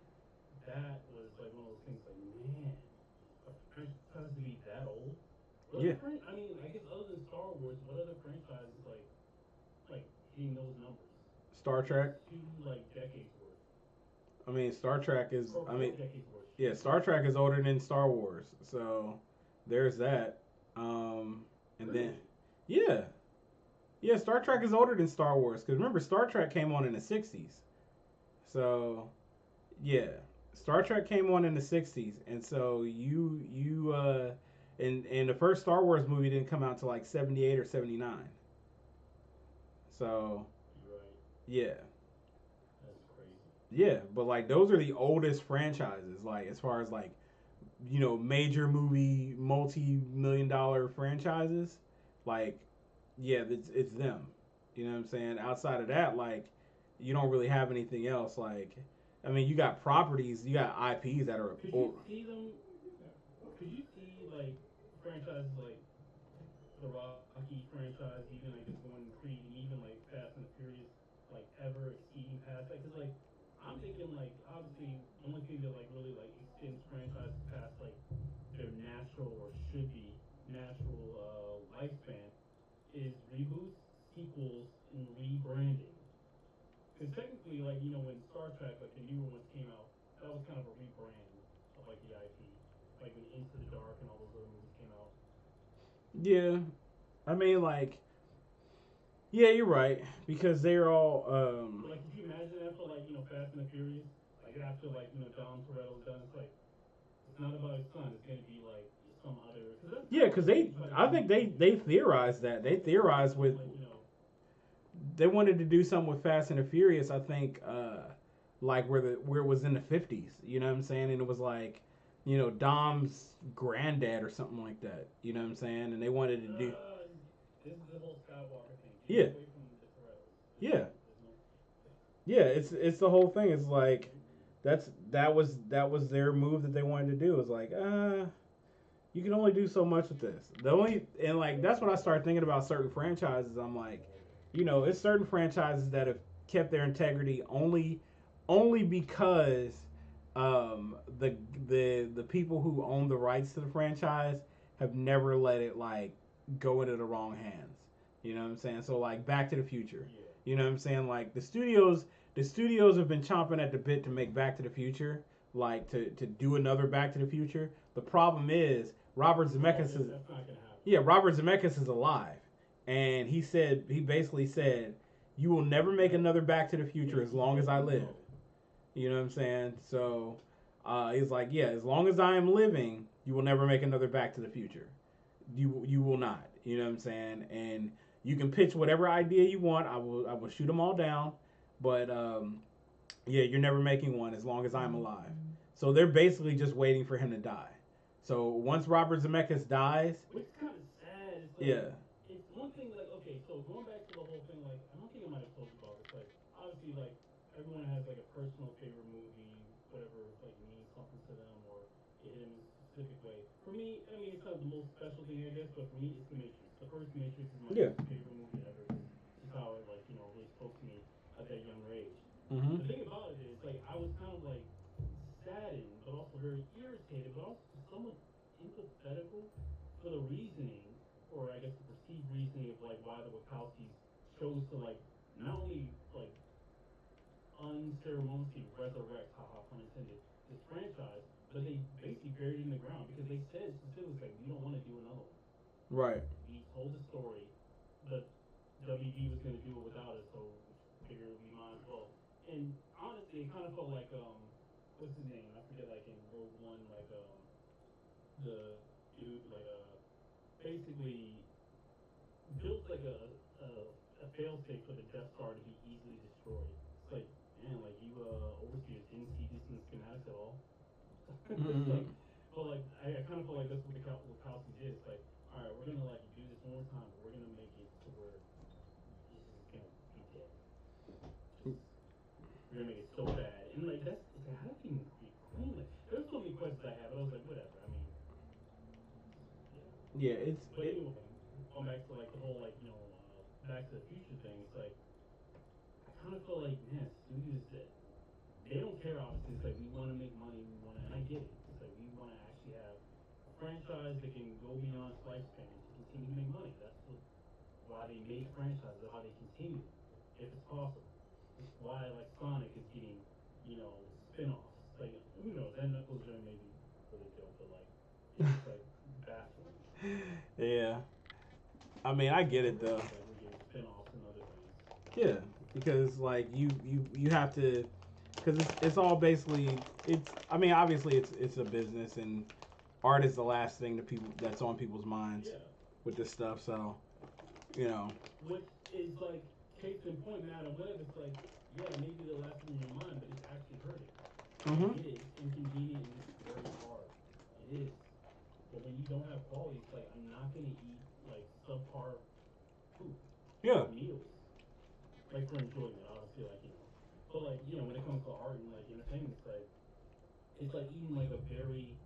that was like one of those things. Like, man, a franchise to be that old. What Yeah. other I mean, I guess other than Star Wars, what other franchises like hitting those numbers? Star That's Trek. two like decades worth, I mean, Star Trek is. or I four mean, decades worth. yeah, Shoot, Star Trek is older than Star Wars, so there's that. And then, really? yeah, yeah, Star Trek is older than Star Wars because remember Star Trek came on in the '60s, so yeah, Star Trek came on in the '60s, and so and the first Star Wars movie didn't come out until like '78 or '79, so You're right. yeah. That's crazy. Yeah, but like those are the oldest franchises, like as far as like major movie multi-million-dollar franchises, like yeah, it's them. You know what I'm saying? Outside of that, like you don't really have anything else. Like I mean, you got properties, you got IPs that are Could you see them? Could you see like franchises like the Rocky franchise, even like just going Creed, and even like Fast and the Furious, like ever exceeding past that? Because like I'm thinking like obviously the only thing that like really like extends franchises past like their natural or should be natural lifespan is reboots, sequels, and rebranding. Because technically, like when Star Trek, like the newer ones came out, that was kind of a rebrand of like the IP. Like when Into the Dark and all those other movies came out. yeah. I mean, like yeah, you're right because they're all But like, could you imagine that for like Fast and the Furious? Like after like Dom Toretto's done, it's like it's not about his son. It's gonna be like some other. Because that's yeah, kind of because like what they try to I do think with movies. they theorized that they They try to theorized do with like they wanted to do something with Fast and the Furious. I think, like where it was in the '50s. You know what I'm saying? And it was like, Dom's granddad or something like that. You know what I'm saying? And they wanted to do, this is the whole Skywalker thing. Getting yeah, away from the Torettos. yeah, There's no. yeah. It's the whole thing. It's like that was their move that they wanted to do. It was like, you can only do so much with this. The only and like that's what I started thinking about certain franchises. I'm like, it's certain franchises that have kept their integrity only because the the people who own the rights to the franchise have never let it like go into the wrong hands. You know what I'm saying? So like Back to the Future. Yeah. You know what I'm saying? Like the studios have been chomping at the bit to make Back to the Future, like to do another Back to the Future. The problem is Robert Oh, Zemeckis is that's not gonna happen. yeah, Robert Zemeckis is alive, and he basically said, "You will never make another Back to the Yeah, Future as he long as said I live." no. You know what I'm saying? So he's like, "Yeah, as long as I am living, you will never make another Back to the Future. You will not." You know what I'm saying? And you can pitch whatever idea you want. I will shoot them all down, but yeah, you're never making one as long as I'm alive. So they're basically just waiting for him to die. So once Robert Zemeckis dies, Which is kind of sad. It's like yeah, it's one thing. Like okay, so going back to the whole thing. Like I don't think I might have told you about this. Like obviously, like everyone has like a personal favorite movie, whatever like means something to them or it hit them in a specific way. For me, I mean, it's not the most special thing, I guess, but for me, it's The Matrix. The first Matrix is my yeah, favorite movie ever. Just how it like really spoke to me at that younger age. mm-hmm. The thing about it is like I was kind of like saddened, but also very irritated, but also somewhat empathetical for the reasoning, or I guess the perceived reasoning of like why the Wachowskis chose to like not only like unceremoniously resurrect, haha pun intended, this franchise, but they basically buried it in the ground because they said specifically like we don't want to do another one. Right. We told the story, but WB was going to do it without us, so figured we might as well. And honestly, it kind of felt like what's his name? I forget. Like in Rogue One, like the dude basically built like a a failsafe for the Death Star to be easily destroyed. It's like man, like you overseers didn't see this in the schematics at all. It's Mm-hmm. like, but like I kind of feel like that's what the Kowski did. It's like, all right, we're gonna like do this one more time, but we're gonna make it to where this is gonna be dead. Just we're gonna make it so bad, and like that's it's like how do you even create Queen? Like there's so many questions I have, but I was like, whatever. I mean, yeah. Yeah, it's But it. anyway, going back to like the whole like Back to the Future thing. It's like I kind of feel like man, studios that they don't care. Obviously, it's like we want to make money. We want to, and I get it. It's like we want to actually have a franchise that can go beyond its lifespan to continue to make money. That's why they make franchises. How they continue, if it's possible. It's why like Sonic is getting, spin-offs. Like who knows? That Knuckles joint may be really dope, but like it's just like baffling. Yeah, I mean, I get it though. It's like we're getting spin-offs and other things. Yeah, because like you have to, because it's all basically it's. I mean, obviously it's a business, and art is the last thing that people that's on people's minds Yeah. with this stuff. So you know, Which is like case in point, no matter what, it's like, yeah, maybe the last in your mind, but it's actually hurting. I mm-hmm. get it, it's inconvenient and it's very hard. It is. But when you don't have quality, it's like I'm not gonna eat like subpar food Yeah, or meals. Like for enjoyment, obviously, But like, when it comes to art and like entertainment, it's like eating like a very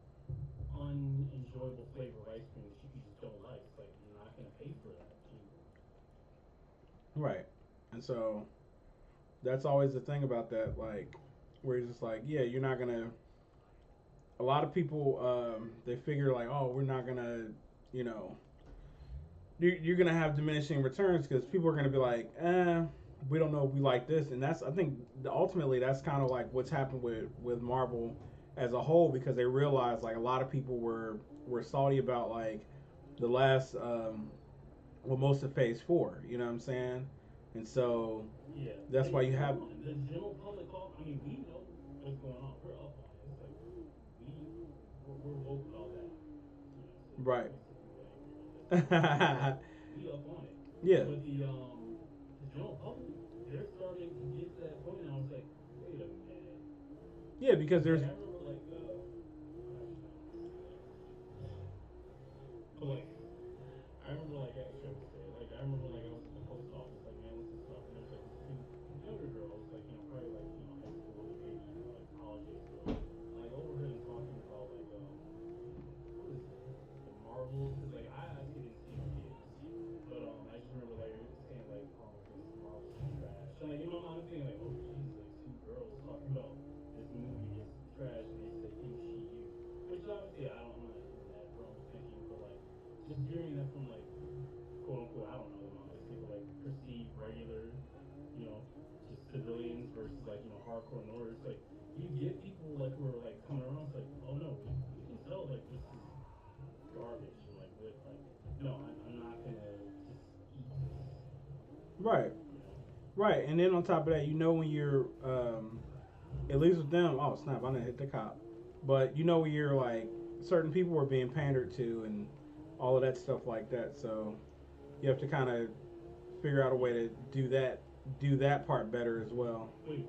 unenjoyable flavor of ice cream that you just don't like. It's like I'm not gonna pay for that anymore. right. And so that's always the thing about that, like where it's just like, yeah, you're not gonna. A lot of people, they figure like, oh, we're not gonna, you know, you're gonna have diminishing returns because people are gonna be like, we don't know if we like this, and that's I think ultimately that's kind of like what's happened with Marvel as a whole because they realized like a lot of people were salty about like the last well most of Phase Four, you know what I'm saying, and so Yeah, that's they why you have hold on. The general public, I mean, we know what's going on. We're up on it. It's like we we're woke about that. right. Some people get angry about that too. It's like we up on it, Yeah, but the general public, they're starting to get to that point now. It's like, wait a minute. yeah, because Like there's I remember, actually no, but like I remember like I shouldn't say it. Like I remember like I was at the post office like mailing some stuff and there was like this two younger girls like probably like high school maybe like college age girls. And, like overheard them talking about like what is it the Marvels because like I actually didn't see the kids but I just remember like saying like oh my goodness the Marvels is trash and like in my mind I'm thinking like oh Jesus like two girls talking about this movie is trash hearing that from like quote unquote, I don't know them obviously, but like perceived regular, you know, just civilians versus like hardcore nerds. Like you get people like who are like coming around. It's like, oh no, we can tell like this is garbage and like what like no, I'm not gonna just eat this. Right. You know, Right. And then on top of that, when you're at least with them, oh snap, I didn't hit the cop. But when you're like certain people were being pandered to and all of that stuff like that. So you have to kind of figure out a way yeah. to do that part better as well. Wait,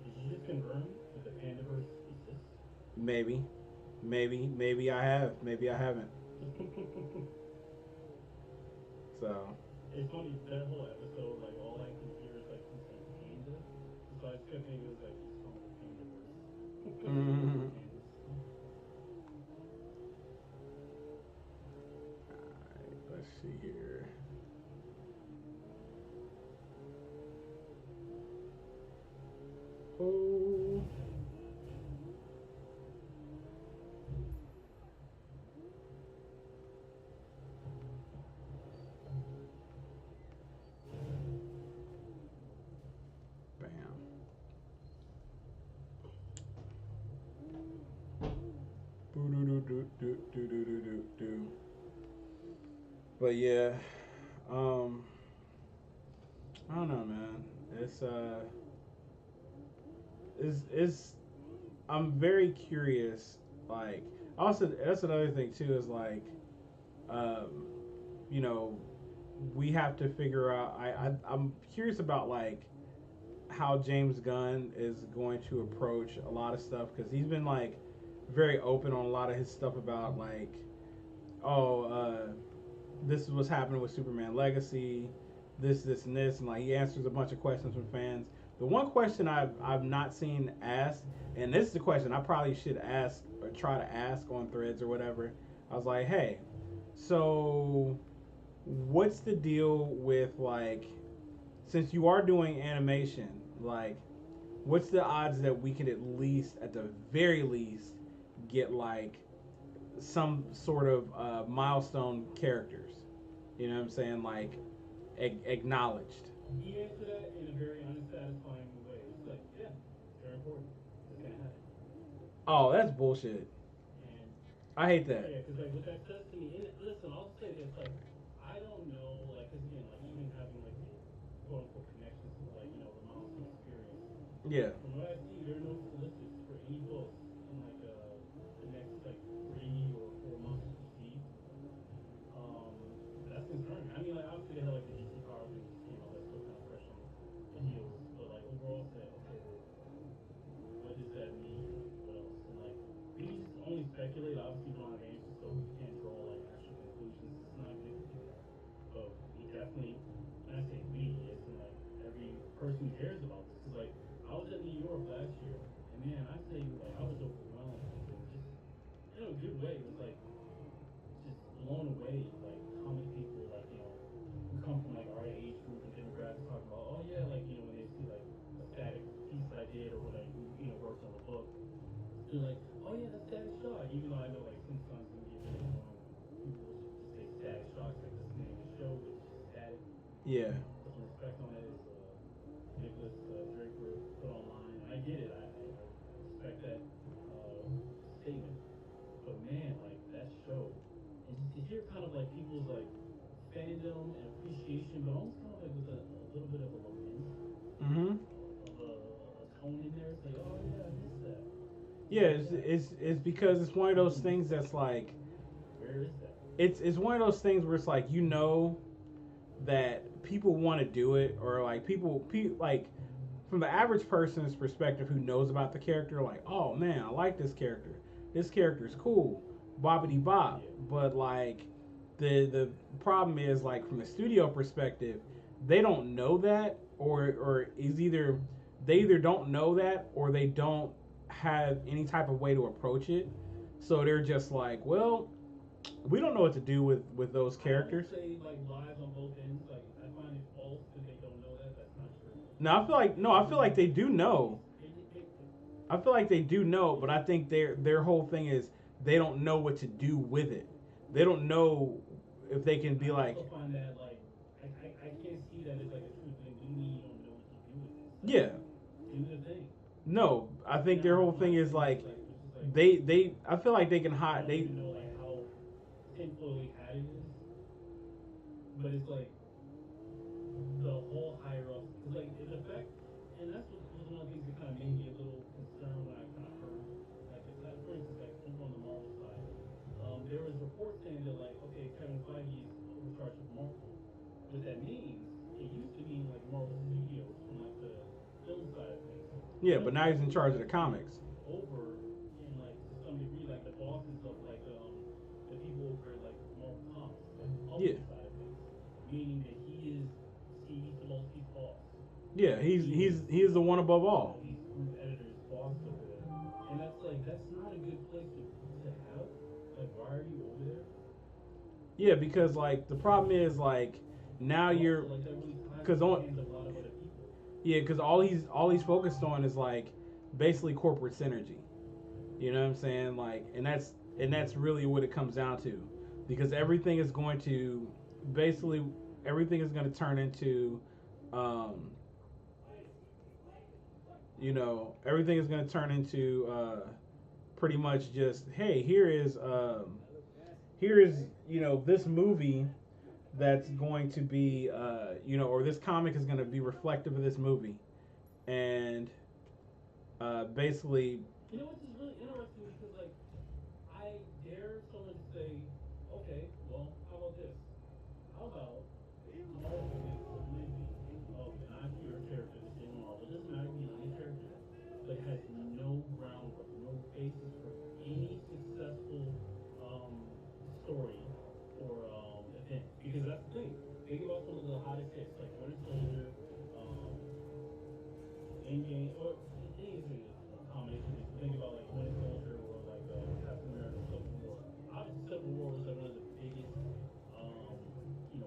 did you just confirm that the Pandaverse exists? Maybe, maybe I have, maybe I haven't. So It's funny that whole episode, like all I can hear is like him saying panda, so I just kept thinking it was like he's from the Pandaverse, the mm, pandas. let's see here. Oh, bam. Boo doo doo doo doo doo doo doo doo. But yeah, um, I don't know, man. It's it's I'm very curious. Like, also that's another thing too is like, um, you know, we have to figure out. I'm curious about like how James Gunn is going to approach a lot of stuff because he's been like very open on a lot of his stuff about like, oh, this is what's happening with Superman Legacy, this, and this, and like he answers a bunch of questions from fans. The one question I've not seen asked, and this is the question I probably should ask or try to ask on Threads or whatever. I was like, hey, so what's the deal with like since you are doing animation, like what's the odds that we could at least, at the very least, get like some sort of milestone characters? You know what I'm saying? Like acknowledged. He answered that in a very unsatisfying way. It's like, yeah, it's very important. It's gonna happen, Oh, that's bullshit. and I hate that. yeah, because like what that says to me. And listen, I'll say this: like, I don't know, like, because again, like even having like the quote unquote connections to like the milestone experience. Yeah. From what I see, there are no solicits for any books in like the next like 3 or 4 months to proceed. That's concerning. I mean, like obviously they had like the DC Power thing just came out. That's still kind of fresh on the heels. But like overall, say okay, well, what does that mean? Like what else? And like we can just only speculate. Obviously, we don't have answers, so we can't draw like actual conclusions. It's not good to do that. But we definitely, and I say we, as in like every person who cares about this, because like I was at New York last year, and man, I tell you, like I was overwhelmed, like, and just in a good way. It was like just blown away, like how many people, like who come from like our age group and demographics, talking about, oh yeah, like when they see like a static piece that I did or when I worked on the book, they're like, oh yeah, that's Static Shock. Even though I know like sometimes in the internet, people will just say Static Shock, like that's the name of the show, but it's just static. Yeah. Put some respect on it, as Nicholas Draper put online. And I get it. I respect that statement. But man, like that show, and just to hear kind of like people's like fandom and appreciation, but almost kind of like with a little bit of a lament Mm-hmm. of a tone in there. It's like, oh yeah, I missed that. Yeah, Where's that? it's because it's one of those things that's like Where is that? it's one of those things where it's like that people want to do it or like like from the average person's perspective who knows about the character, like, oh man, I like this character. This character's cool. Bobbity bop. Yeah, But like the problem is like from the studio perspective, they don't know that or is either they either don't know that or they don't have any type of way to approach it. So they're just like, well, we don't know what to do with those I almost characters. say like lies on both ends. Like I find it false that they don't know that. That's not true. Now I feel like no, I feel like they do know. They I feel like they do know, but yeah. I think their whole thing is they don't know what to do with it. They don't know. if they can be I like, also find that like I can't see that as like a true thing. We need you don't know what to do with this. Like, yeah, do the thing. no, I think their Now whole thing my is thing is like like it's just like they I feel like they can I hide don't they even know like how tinfoily hat it is, but it's like the whole higher ups because like it affect, and that's what was one of the things that kind of made me a little concerned when I kind of heard like for instance like over on the Marvel side, there was reports saying that like okay Kevin Feige is overcharged with Marvel. What that means, it used to mean like Marvel Studios from like the film side of things, yeah, but but that's now he's in also charge of the moving comics. over in like to some degree like the bosses of like the people over at, like Marvel Comics, like the Yeah, publishing side of things, meaning that he is he's the most he's boss. yeah, He is he is the one above all. these group editors boss over there, and that's like that's not a good place to have. Like, why are you over there? Yeah, because like the problem is like now But you're also like that really ties because into the on hands of a lot of other people. yeah because all he's focused on is like basically corporate synergy. You know what I'm saying? Like, and that's really what it comes down to, because everything is going to basically everything is going to turn into, um, everything is going to turn into pretty much just hey here is this movie that's going to be or this comic is going to be reflective of this movie, and basically You know, which is really interesting because like I dare someone to say, okay, well, how about this? How about Marvel makes a movie of an IP character that's in Marvel? It doesn't matter, it can be any character, but has no groundwork, no basis for any successful um, story or event. Because that's the thing. Think about some of the hottest hits, like Winter Soldier, um, Endgame, or Endgame is a combination of things. But think about like Winter Soldier or like Captain America: Civil War. Obviously, Civil War was like one of the biggest, um,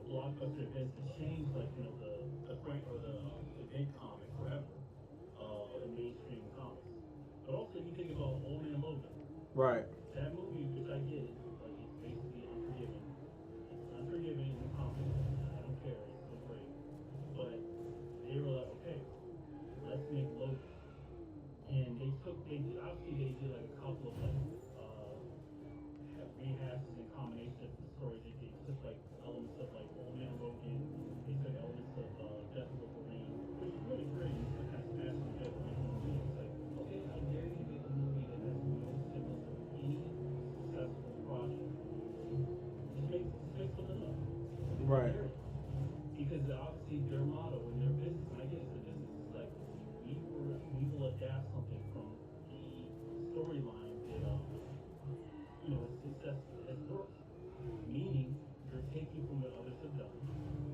blockbuster events that changed like the frank or the event comic forever in mainstream comics. But also, you think about Old Man Logan. right, That movie, which I get, is like it's basically Unforgiven. It's Unforgiven in the comics. I don't care. It's still great. But they were like, okay, let's make Logan. And obviously they did like a couple of like uh rehashes and combinations of the stories. They took like elements of like Old Man Logan. They took elements of Death of Wolverine, which is really great. And just kind of smashed them together, making a movie. It's like, okay, I dare you to make a movie that has no semblance of any successful project. Just make something up. I right, dare you. Because obviously their motto and their business, and I get it's a business, it's like we will adapt something from the storyline that is successful, has worked. Meaning you're taking from what others have done.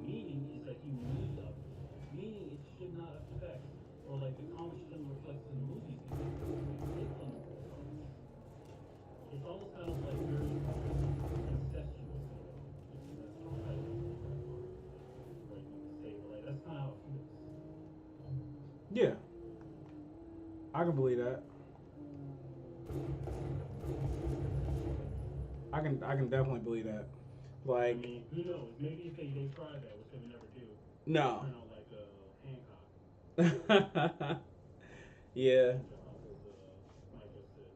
Meaning is that you need others. Meaning it should not affect, or like the comic shouldn't reflect in the movies because it's on the forefront. It's almost kind of like very incestuous in a way. That's probably not the right thing to say, but like that's kind of how it feels. yeah, I can believe that. I can definitely believe that. I Like, mean, who knows? Maybe if they tried that, which they would never do, it would no. turn out like Hancock. Yeah, As Michael said.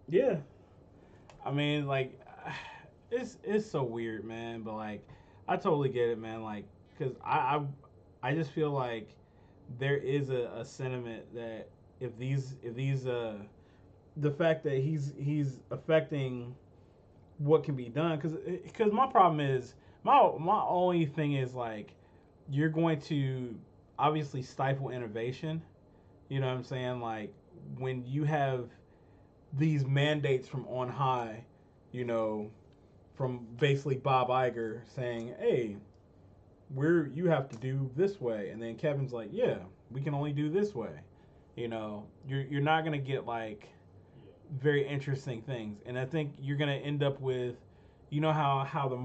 yeah. I mean, like, it's so weird, man. But like, I totally get it, man. Like, cause I just feel like there is a sentiment that if these the fact that he's affecting what can be done, because my problem is my only thing is like you're going to obviously stifle innovation. You know what I'm saying? Like when you have these mandates from on high, you know, from basically Bob Iger saying, "Hey, you have to do this way," and then Kevin's like, "Yeah, we can only do this way." You're not gonna get like Yeah. very interesting things, and I think you're gonna end up with, how the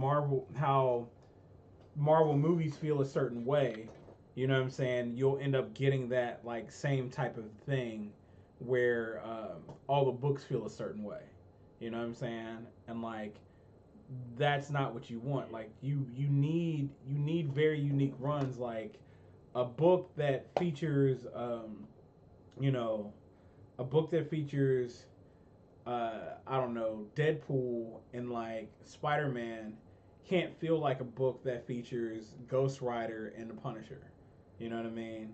Marvel movies feel a certain way. You know what I'm saying? You'll end up getting that like same type of thing where all the books feel a certain way. You know what I'm saying? And like that's not what you want. Like you need very unique runs, like a book that features you know a book that features I don't know, Deadpool and like Spider Man can't feel like a book that features Ghost Rider and the Punisher. You know what I mean?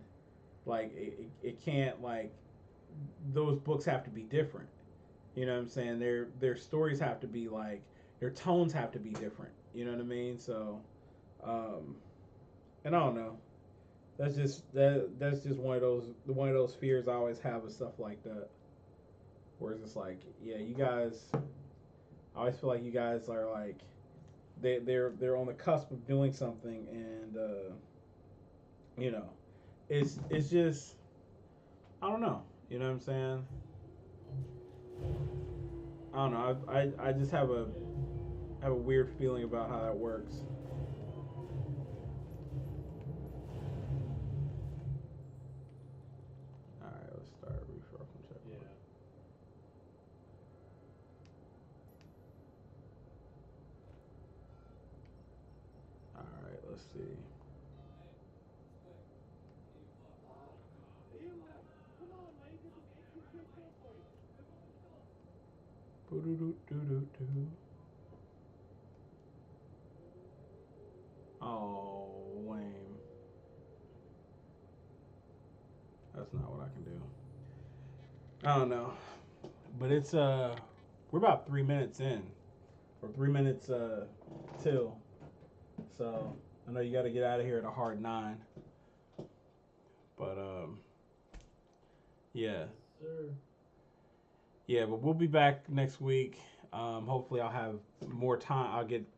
Like it can't, like, those books have to be different. You know what I'm saying? Their stories have to be like, their tones have to be different. You know what I mean? So um, and I don't know. That's just one of those fears I always have with stuff like that. Where it's just like, yeah, you guys. I always feel like you guys are like they're on the cusp of doing something, and you know, it's just, I don't know. You know what I'm saying? I don't know. I just have a weird feeling about how that works. All right, let's start refresh from checkpoint. Yeah. All right, let's see. Boo-doo-doo-doo-doo-doo. Oh, lame. That's not what I can do. I don't know, but it's we're about 3 minutes in, or 3 minutes till. So I know you got to get out of here at a hard 9, but yeah, Yes, sir. yeah. But we'll be back next week. Hopefully, I'll have more time.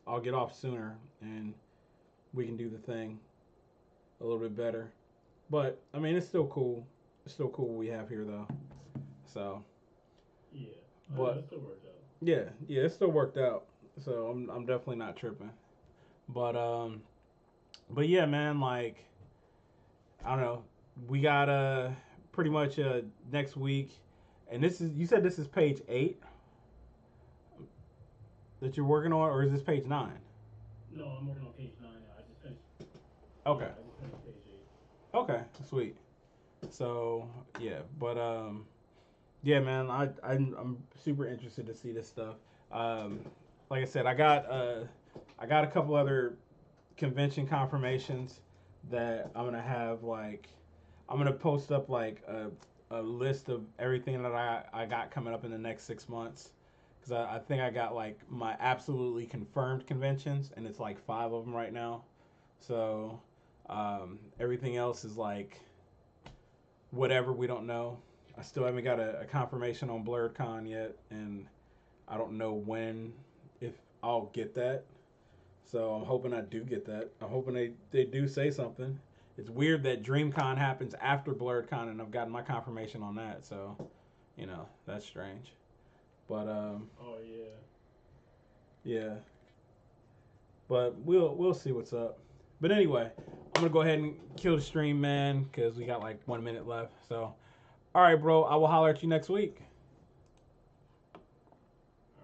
I'll get off sooner, and we can do the thing a little bit better. But I mean, it's still cool. It's still cool what we have here, though. So, Yeah. Oh, yeah, but it still worked out. yeah, yeah, it still worked out. So I'm definitely not tripping. But yeah, man, like, I don't know. We got pretty much next week, and this is, you said this is page 8 that you're working on, or is this page 9? No, I'm working on page 9 now. I just finished. Yeah, Okay, I just finished page 8. okay, sweet. So yeah, but yeah, man, I'm super interested to see this stuff. Um, like I said, I got a couple other convention confirmations that I'm gonna have, like, I'm gonna post up like a list of everything that I got coming up in the next 6 months, because I think I got like my absolutely confirmed conventions, and it's like 5 of them right now. So everything else is like whatever, we don't know. I still haven't got a confirmation on BlurredCon yet, and I don't know when, if I'll get that. So I'm hoping I do get that. I'm hoping they do say something. It's weird that DreamCon happens after BlurredCon, and I've gotten my confirmation on that. So, that's strange. But Oh, yeah. yeah. But we'll see what's up. But anyway, I'm gonna go ahead and kill the stream, man, because we got like 1 minute left. So, all right, bro. I will holler at you next week. All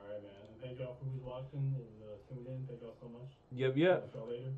right, man. And thank y'all for who's watching and tuned in. Thank y'all so much. Yep, Talk yep. to y'all later.